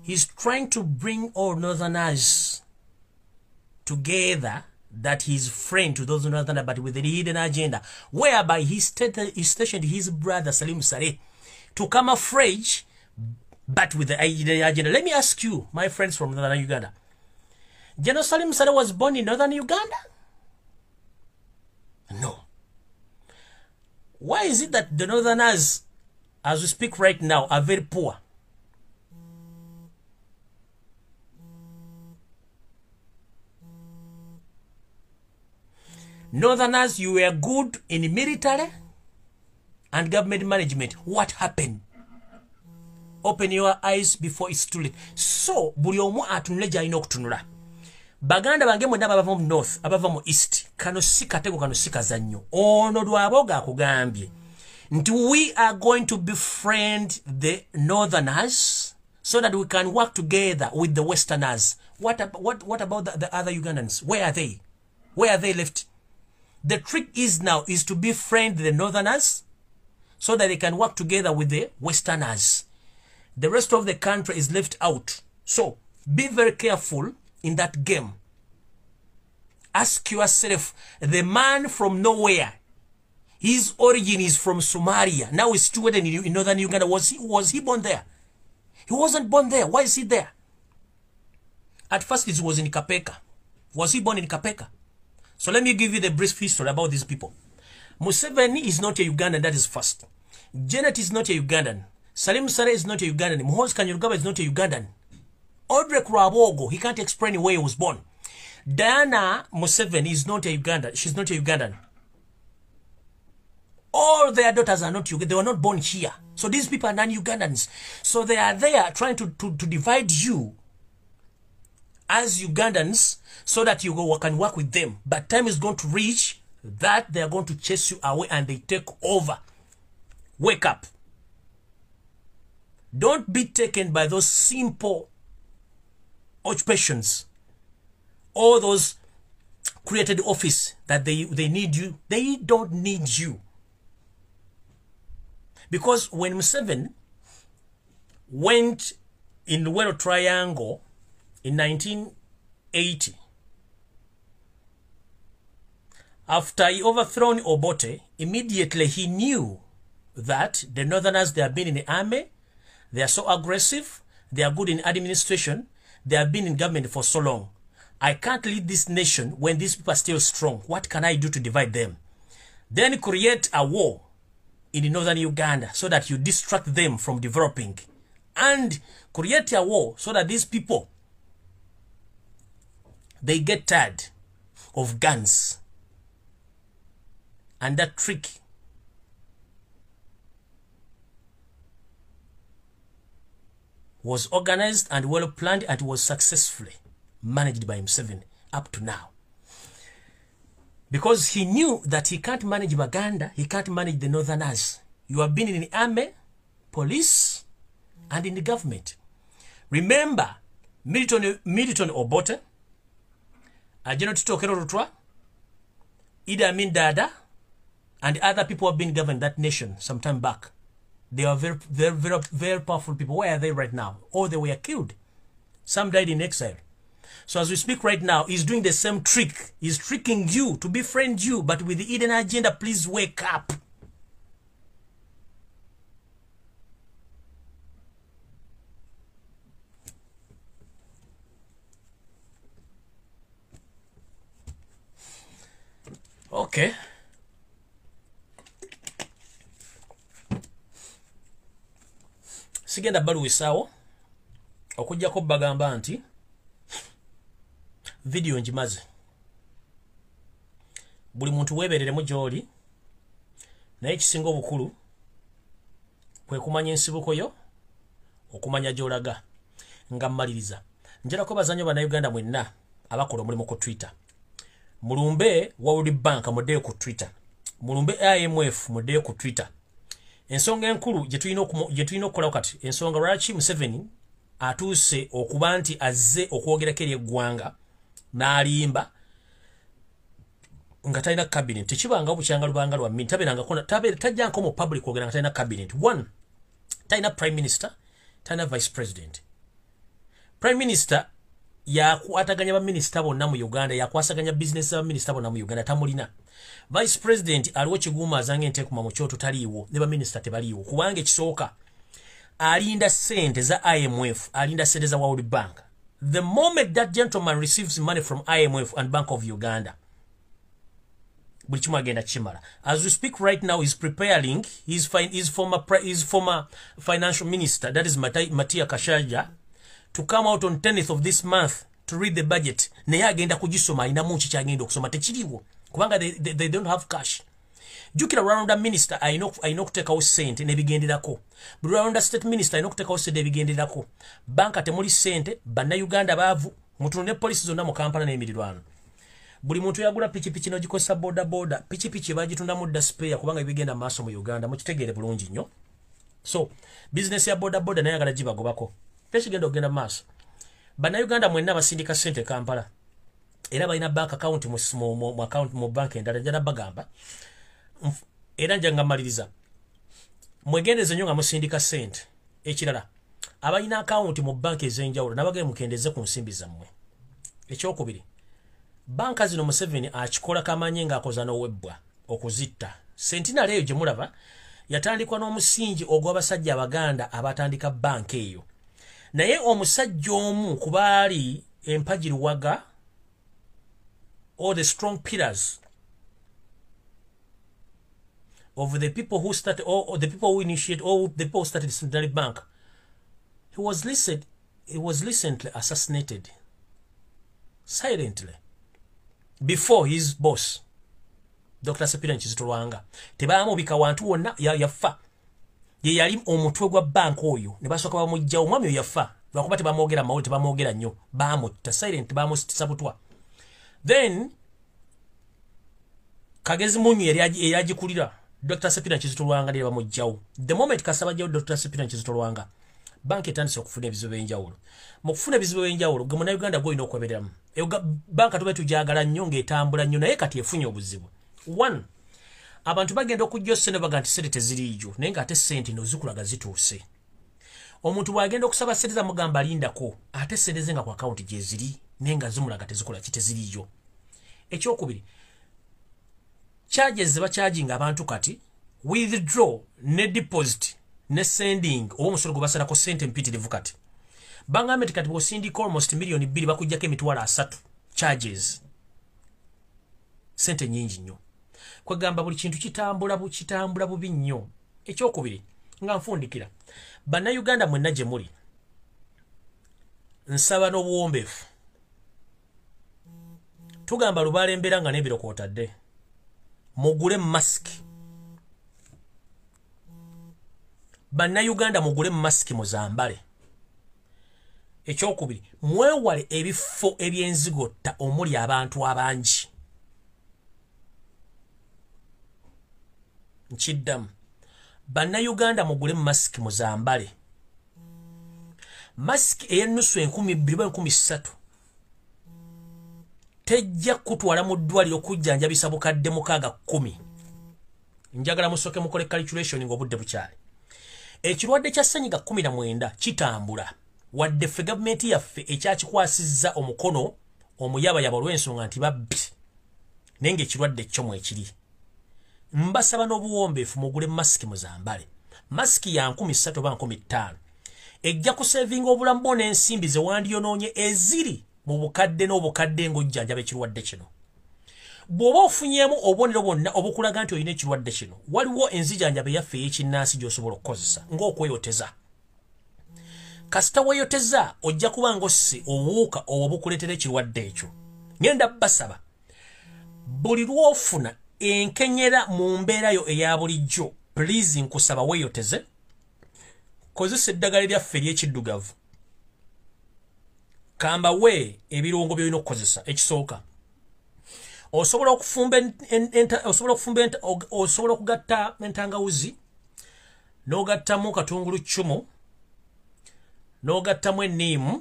he's trying to bring all northerners together, that he's friend to those northerners, but with the hidden agenda, whereby he stationed his brother Salim Saleh to camouflage, but with the agenda. Let me ask you, my friends from northern Uganda, General Salim Saleh was born in northern Uganda? No. Why is it that the northerners, as we speak right now, are very poor? Northerners, you were good in military and government management. What happened? Open your eyes before it's too late. So, buli omu atunuleja ino kutunula. Baganda bange mwenda abava mu north, abava mu east, kano sika tego kano sika zanyo. Ono dwaboga kugambye. Nti we are going to befriend the northerners so that we can work together with the westerners. What about the other Ugandans? Where are they? Where are they left? The trick is now is to befriend the northerners so that they can work together with the westerners. The rest of the country is left out. So be very careful in that game. Ask yourself, the man from nowhere, his origin is from Somalia. Now he's situated in northern Uganda. Was he born there? He wasn't born there. Why is he there? At first it was in Kapeka. Was he born in Kapeka? So let me give you the brief history about these people. Museveni is not a Ugandan, that is first. Janet is not a Ugandan. Salim Saleh is not a Ugandan. Muhoozi Kainerugaba is not a Ugandan. Audrey Kwabogo, he can't explain where he was born. Diana Museveni is not a Ugandan. She's not a Ugandan. All their daughters are not Ugandan. They were not born here. So these people are non-Ugandans. So they are there trying to divide you as Ugandans so that you can work with them. But time is going to reach that they are going to chase you away and they take over. Wake up. Don't be taken by those simple occupations. All those created office that they need you. They don't need you. Because when Museveni went in the Luwero Triangle in 1980, after he overthrown Obote, immediately he knew that the Northerners, they have been in the army, they are so aggressive, they are good in administration, they have been in government for so long. I can't lead this nation when these people are still strong. What can I do to divide them? Then create a war in northern Uganda so that you distract them from developing. And create a war so that these people, they get tired of guns. And that trick was organized and well planned and was successfully managed by Museveni up to now. Because he knew that he can't manage Baganda, he can't manage the Northerners. You have been in the army, police, and in the government. Remember, Milton Obote, General Tito Rutwa, Idi Amin Dada, and other people have been governing that nation some time back. They are very powerful people. Where are they right now? Or they were killed. Some died in exile. So as we speak right now, he's doing the same trick. He's tricking you to befriend you, but with the hidden agenda. Please wake up. Okay. Sigenda baluwisaawo okujjako bagamba nti video njimaze. Buli muntu webereremu gy'oli, naye ekisinga obukulu kwe kumanya ensibuko yo, okumanya gy'olaga. Nga mmaliriza, njerako bazanyo bannayuganda mwenna abakola omulimu ku Twitter. Mulumbe World Bank muddeyo ku Twitter. Mulumbe IMF muddeyo ku Twitter. Ensonga enkulu gye tulina okukola kati, ensonga lwaki Museveni atuuse okuba nti azze okwogerako eri eggwanga n'alimba nga talina cabinet. Tekibanga obukyanga lubanga lwa mmini, tajjanko mu public kwogera nga talina cabinet. One, talina prime minister, talina vice president. Prime minister yakwataganya baminisita bonna mu Uganda, yakwasaganya business baminisita bonna mu Uganda, tamulina. Vice president aliwo kiguuma azange ntekuma mu kyoto taliiwo, ne baminisita tebaliiwo. Kubanga ekisooka alinda sente za IMF, alinda sente za World Bank. The moment that gentleman receives money from IMF and Bank of Uganda, buli kimu agenda kimala. As we speak right now, he's preparing his former financial minister, that is Matia Kashaja, to come out on 10th of this month to read the budget. Naye agenda kugisoma, inamu kikyagenda okusoma tekiriwo. Kubanga they don't have cash. Jukira Rwanda minister ayina okuteekawo sente n'ebigenderako. Buli Rwanda state minister ayina okuteekawo sente n'ebigenderako. Banka temuli sente, bannayuganda baavu, mutunde poliisi zonna mu Kampala n'emirirwano. Buli muntu yagula pikipiki n'ogikozesa boda. Pikipiki bagitunda mudda spare kubanga ebigenda maaso mu Uganda, mukitegeere bulungi nnyo. So, business ya boda naye ayagala gibagobako. Tekigenda okugenda maaso. Bannayuganda mwenna basindika sente Kampala. Era balina bank account mu bank endala, njala bagamba. Era njanga maliriza. Mwegendeze nnyo nga musindika sente. Ekirala, abalina account mu bank ez'enjawulo nabagere mukendeze ku nsimbi zammwe. Ekyokubiri, banka zino Museveni akikola kamanye ng'akoza n'owebbwa okuzitta. Sentinal eyo gye mulaba yatandikwa n'omusingi ogw'abasajja Abaganda abatandika bank eyo. Naye omusajja omu ku baali empagiruwaga, or the strong pillars of the people who started, or the people who initiated, or the people who started the Central Bank, he was recently assassinated silently before his boss, Dr. Sepira Nkizito Lwanga. Tebamubika wantu wonna yafa. ye yali omutwe gwa bank oyo ne basoka bamujja omwami oyo yafa lwakuba tebamwogera mawuli tebamwogera nnyo bamutta silent bamusitisa butwa then Kagezi Munyu yali agikulira Dr. Sepina Kizito Lwanga ne bamujjawo the moment kasabajjawo Dr. Sepina Kizito Lwanga bank etandise okufuna ebizibu ebyenjawulo mu kufuna ebizibu ebyenjawulo gwe Munnayuganda gw'olina okweberamu banka tuba tujagala nnyo ng'etambula nnyo naye kati efunye obuzibu one abantu bagenda okujja ssente baga nti ssente teziriijo naye ng'ate ssente nozikulaga zituuse omuntu bw'agenda okusaba ssente zamugamba alindako ate ssente ze nga ku akawunti gye ziri naye nga zimulaga tezikola kiteziriijo ekyokubiri charges bachaginga abantu kati withdraw ne deposit ne sending omusolo gwe basalako ssente mpitirivu kati bangambe kati bw'osindika almost million 2 bakujjako emitwalo 3 charges ssente nnyingi nnyo kwegamba buli kintu kitambula bubi nnyo ekyokubiri nga nfundikira bannayuganda mwenna gye muli nsaba n'obuwombeefu tugamba lubaala embeera nga n'ebiro kwotadde mugule mask bannayuganda mugule mask muzambale ekyokubiri mwewale ebifo ebyenzigotta omuli abantu abangi nkiddamu bannayuganda mugule mask muzambale mask ey'ennusu 2,000 tejja kutwala mu ddwaliro okujjanjabisa bukadde 610 njagala musoke mukole calculation ng'obudde bukyali ekirwadde kya ssenyiga 19 kitambula wadde ffe gavumenti yaffe ekyakikwasizza omukono omuyabayaba olw'ensonga nti babbi naye ng'ekirwadde kyo mwekiri mbasaba n'obuwombeefu mugule masiki muzambale masiki ya 3,000 oba 5,000 ejja kusevinga obulamu bwo n'ensimbi ze wandiyonoonye eziri mu bukadde n'obukadde ng'ojjanjaba ekirwadde kino bw'oba ofunyeemu obubonero bwonna obukulaga nti olina ekirwadde kino waliwo enzijanjaba eyaffe ey'ekinnansi gy'osobola okukozesa ng'okweyoteza kasita weeyoteza ojja kuba ng'osse obuwuka obwo bukuleetera ekirwadde ekyo ngenda basaba buli lw'ofuna enkenyera mu mbeera yo eya bulijjo please nkusaba weeyoteze kozesa eddagala lyaffe ery'ekiddugavu kamba we ebirungo by'olina okukozesa ekisooka osobola okugatta entangawuzi n'ogattamu katungulu ccumu n'ogattamu enniimu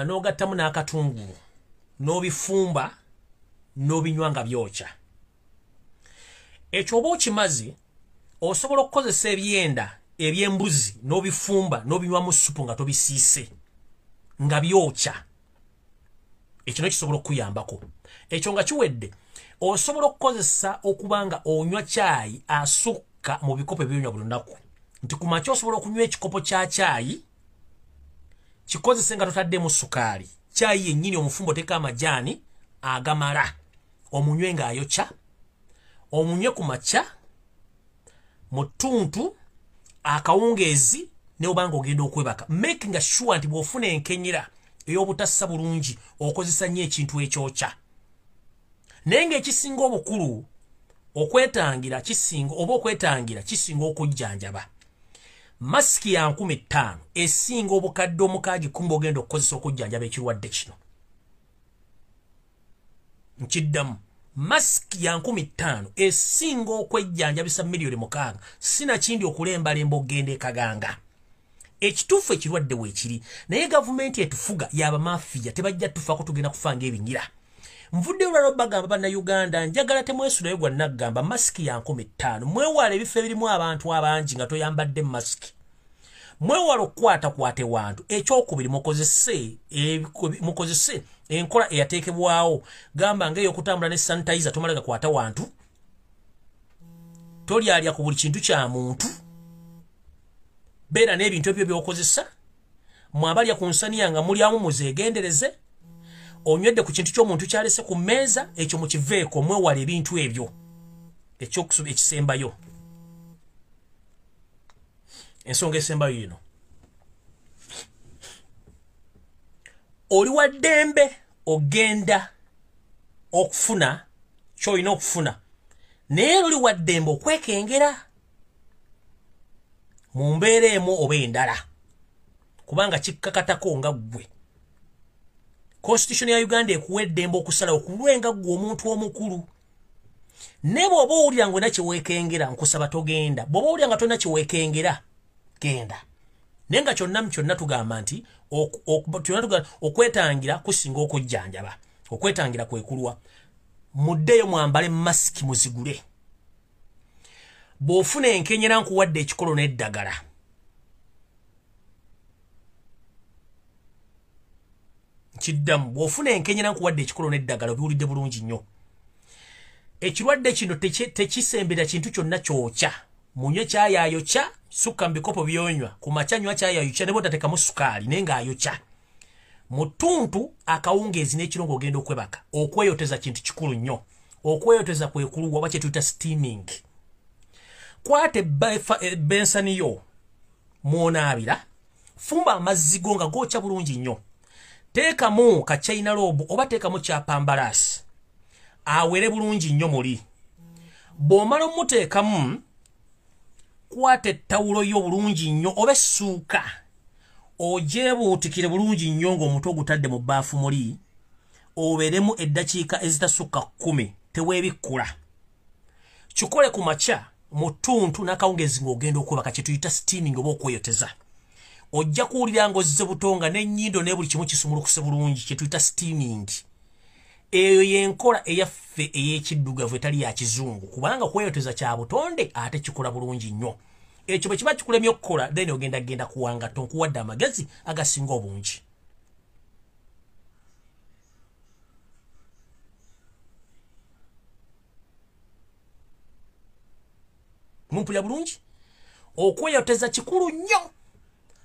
n'ogattamu n'akatungulu n'obifumba n'obinywa nga byokya ekyo oba okimazi osobola okukozesa ebyenda eby'embuzi n'obifumba n'obinywa mu supu nga tobisiise nga byokya ekyo kisobola okuyambako ekyo nga kiwedde osobola okukozesa okuba nga onywa caayi asukka mu bikopo ebyonywa buli lunaku nti ku makya osobola okunywa ekikopo kya caayi kikozese nga totaddemu sukaali caayi yennyini omufumbo oteeka amajaani agamala omunywe ng'ayokya omunywe ku makya mu ttuntu akawungeezi ne obanga ogenda okwebaka making sure nti bw'ofuna enkenyera ey'obutassa bulungi okozesa nnyo ekintu ekyokya naye ng'ekisinga obukulu okwetangira kisinga okujjanjaba masiki ya 5,000 esinga obukadde omukaaga 10 ogenda okukozesa okujjanjaba ekirwadde kino nkiddamu masiki ya 5,000 esinga okwejjanjabisa miliyoni 6 sinakindi okulembalemba ogenda ekaganga ekituufu ekirwadde weekiri naye gavumenti etufuga y'abamafiya tebajja tufaako tugenda kufanga ebinyira nvudde olwalo bagamba bannayuganda njagala temwesulayo gwa naggamba masiki ya 5,000 mwewala ebifo ebirimu abantu abangi nga toyambadde masiki mwewala okukwatakwata ewantu ekyokubiri mukozese enkola eyateekebwawo gamba ng'ey'okutambula ne sanitizer tomala gakwata wantu tolyalya ku buli kintu kya muntu beera n'ebintu ebyo by'okozesa mwabalya ku nsaniya nga mulyamu muzeegendereze onywedde ku kintu ky'omuntu kyalese ku mmeeza ekyo mukiveeko mwewala ebintu ebyo ekisembayo ensonga esembayo yino oli wa ddembe ogenda okufuna ky'olina okufuna naye luli waddembe okwekengera mu mbeera emu oba endala kubanga kikkakatako nga ggwe. Constitution ya Uganda ekuwa eddembe okusala okulwenga ggwe omuntu omukulu. Ne bw'oba owulira ng'olina kye weekengera nkusaba togenda. Bw'oba owulira nga tolina kye weekengera genda. Naye nga kyonna mu kyonna tugamba nti okwetangira kusinga okujjanjaba. Okwetangira kwekulwa. Muddeyo mwambale masiki muzigule. Bw'ofuna enkenyera nkuwadde ekikolo n'eddagala. Kiddamu bw'ofuna enkenyera nkuwadde ekikolo n'eddagala obiwulidde bulungi nnyo. Ekirwadde kino tekisembera kintu kyonna kyokya. Munywe kyayayokya, sukka mu bikopo byonywa. Ku makya nywa kyayayokya ne bw'otateekamu sukaali naye ng'ayokya. Mu ttuntu akawungeezi n'ekirongo ogenda okwebaka. Okweyoteza kintu kikulu nnyo. Okweyoteza kwekulu oba kye tuyita steaming. Kwate bensani yo mw'onaabira. Fumba amazzi go nga gookya bulungi nnyo. Teekamu ka China robe oba teekamu kya pambalasi. Awere bulungi nnyo muli. Bw'omala omuteekamu kwate ettawulo yo bulungi nnyo oba essuuka. Ogyebuutikire bulungi nnyo ng'omutwe ogutadde mu bbaafu muli. Obeeremu eddakiika ezitasukka 10 teweebikkula. Kikole ku makya mu ttuntu n'akawungeezi ng'ogenda okwebaka kye tuyita steaming oba okweyoteza. Ojja kuwulira ng'ozze butonga n'ennyindo ne buli kimu kisumulukuse bulungi kye tuyita steaming. Eyo y'enkola eyaffe ey'ekiddugavu etali ya kizungu kubanga okweyoteza kya butonde ate kikola bulungi nnyo. Ekyo bwe kiba kikulemye okukola then ogenda kuwanga tonkuwadde amagezi agasinga obungi. Mumpulya bulungi? Okweyoteza kikulu nnyo.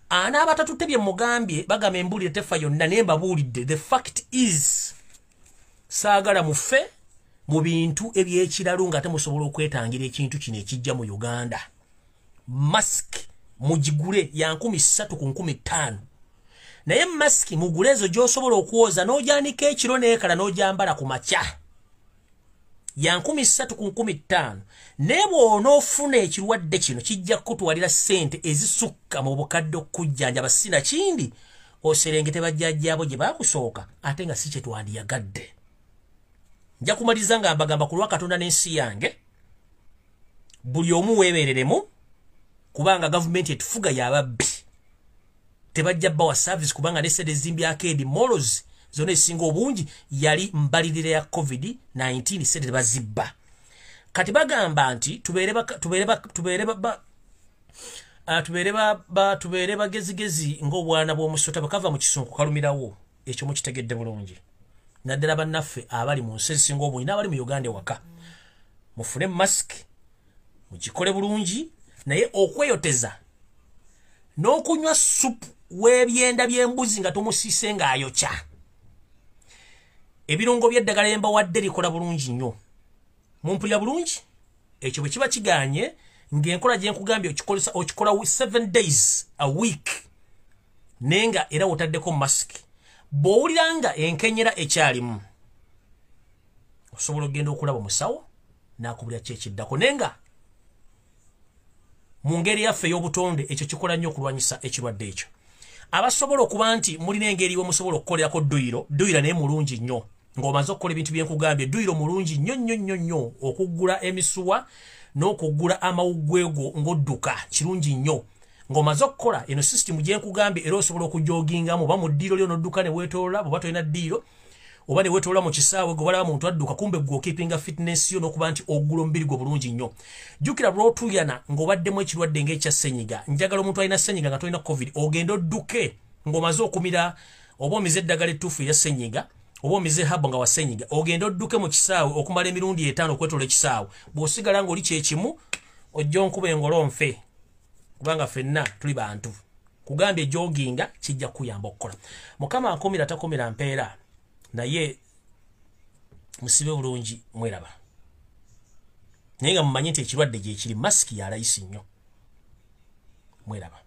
Anaaba tatutebye mugambye bagamba embulire tefa yonna naye mbabuulidde. The fact is saagala mufe mu bintu eby'ekiralu ng'ate musobola okwetangira ekintu kino ekijja mu Uganda. Mask mugigule ya 3,000 ku 5,000. Naye mask mugule ezo gy'osobola okuwoza n'ogyanika ekiro n'ekala n'ogyambala ku makya. Ya 3,000 ku 5,000. Naye bw'onoofuna ekirwadde kino kijja kutwalira ssente ezisukka mu bukadde okujjanjaba sina kindi oserengete bajjajjaabo gye baakusooka ate nga si kye twandiyagadde. Nja kumaliza nga mbagamba ku lwa Katonda n'ensi yange buli omu weebereremu kubanga gavumenti etufuga y'ababbi. Tebajja bbawa service kubanga n'essente ezimbyako edi morals zonna ezisinga obungi yali mbalirira ya COVID-19 ssente tebazibba. Kati bagamba nti tubeere bagezigezi ng'obwana bw'omusota bakava mu kisunku kalumirawo. Ekyo mukitegedde bulungi. Naddala bannaffe abali mu nsi ezisinga obungi n'abali mu Uganda ewaka. Mufune mask, mukikole bulungi, naye okweyoteza n'okunywa supu w'ebyenda by'embuzi nga tumusiise ng'ayokya. Ebirungo by'eddagala lye mbawadde likola bulungi nnyo. Mumpulya bulungi? Ekyo bwe kiba kiganye ng'enkola gye nkugambye okikola 7 days a week. Nenga era wotaddeko mask. Bw'owulira nga enkenyera ekyalimu osobola okugenda okulaba omusawo n'akubulira ki ekiddako. Nenga mu ngeri yaffe ey'obutonde ekyo kikola nnyo okulwanyisa ekirwadde ekyo. Abasobola okuba nti mulina engeri musobola okukolerako duyiro naye mulungi nnyo. Ng'omaze okukola ebintu bye nkugambye duyiro mulungi nnyo okuggula emisuwa n'okuggula amawuggwego ng'odduka kirungi nnyo. Ng'omaze okukola eno system gye nkugambye era osobola okujoogingamu oba mu ddiiro lyo n'odduka ne weetoola bw'oba tolina ddiiro oba ne weetoola mu kisaawe gwe balaba muntu adduka kumbe gwe okeepinga fitness yo n'okuba nti oggula omubiri gwe bulungi nnyo. Jjukira lw'otuyana ng'obaddemu ekirwadde ng'ekya ssenyiga. Njagala omuntu alina ssenyiga nga tolina COVID ogenda odduke ng'omaze okumira oba omize eddagala ettuufu erya ssenyiga oba omize habo nga wa ssenyiga ogenda odduke mu kisaawe okumala emirundi 5 okwetoola ekisaawe. Bw'osigala ng'oli kyekimu ojja onkuba engolo nfe kubanga ffenna tuli bantu. Kugambye joginga kijja kuyamba okukola. Mukama akomera takomera mpeera naye musibe bulungi mweraba. Naye nga mumanyi nti ekirwadde gye kiri masiki ya layisi nnyo. Mweraba.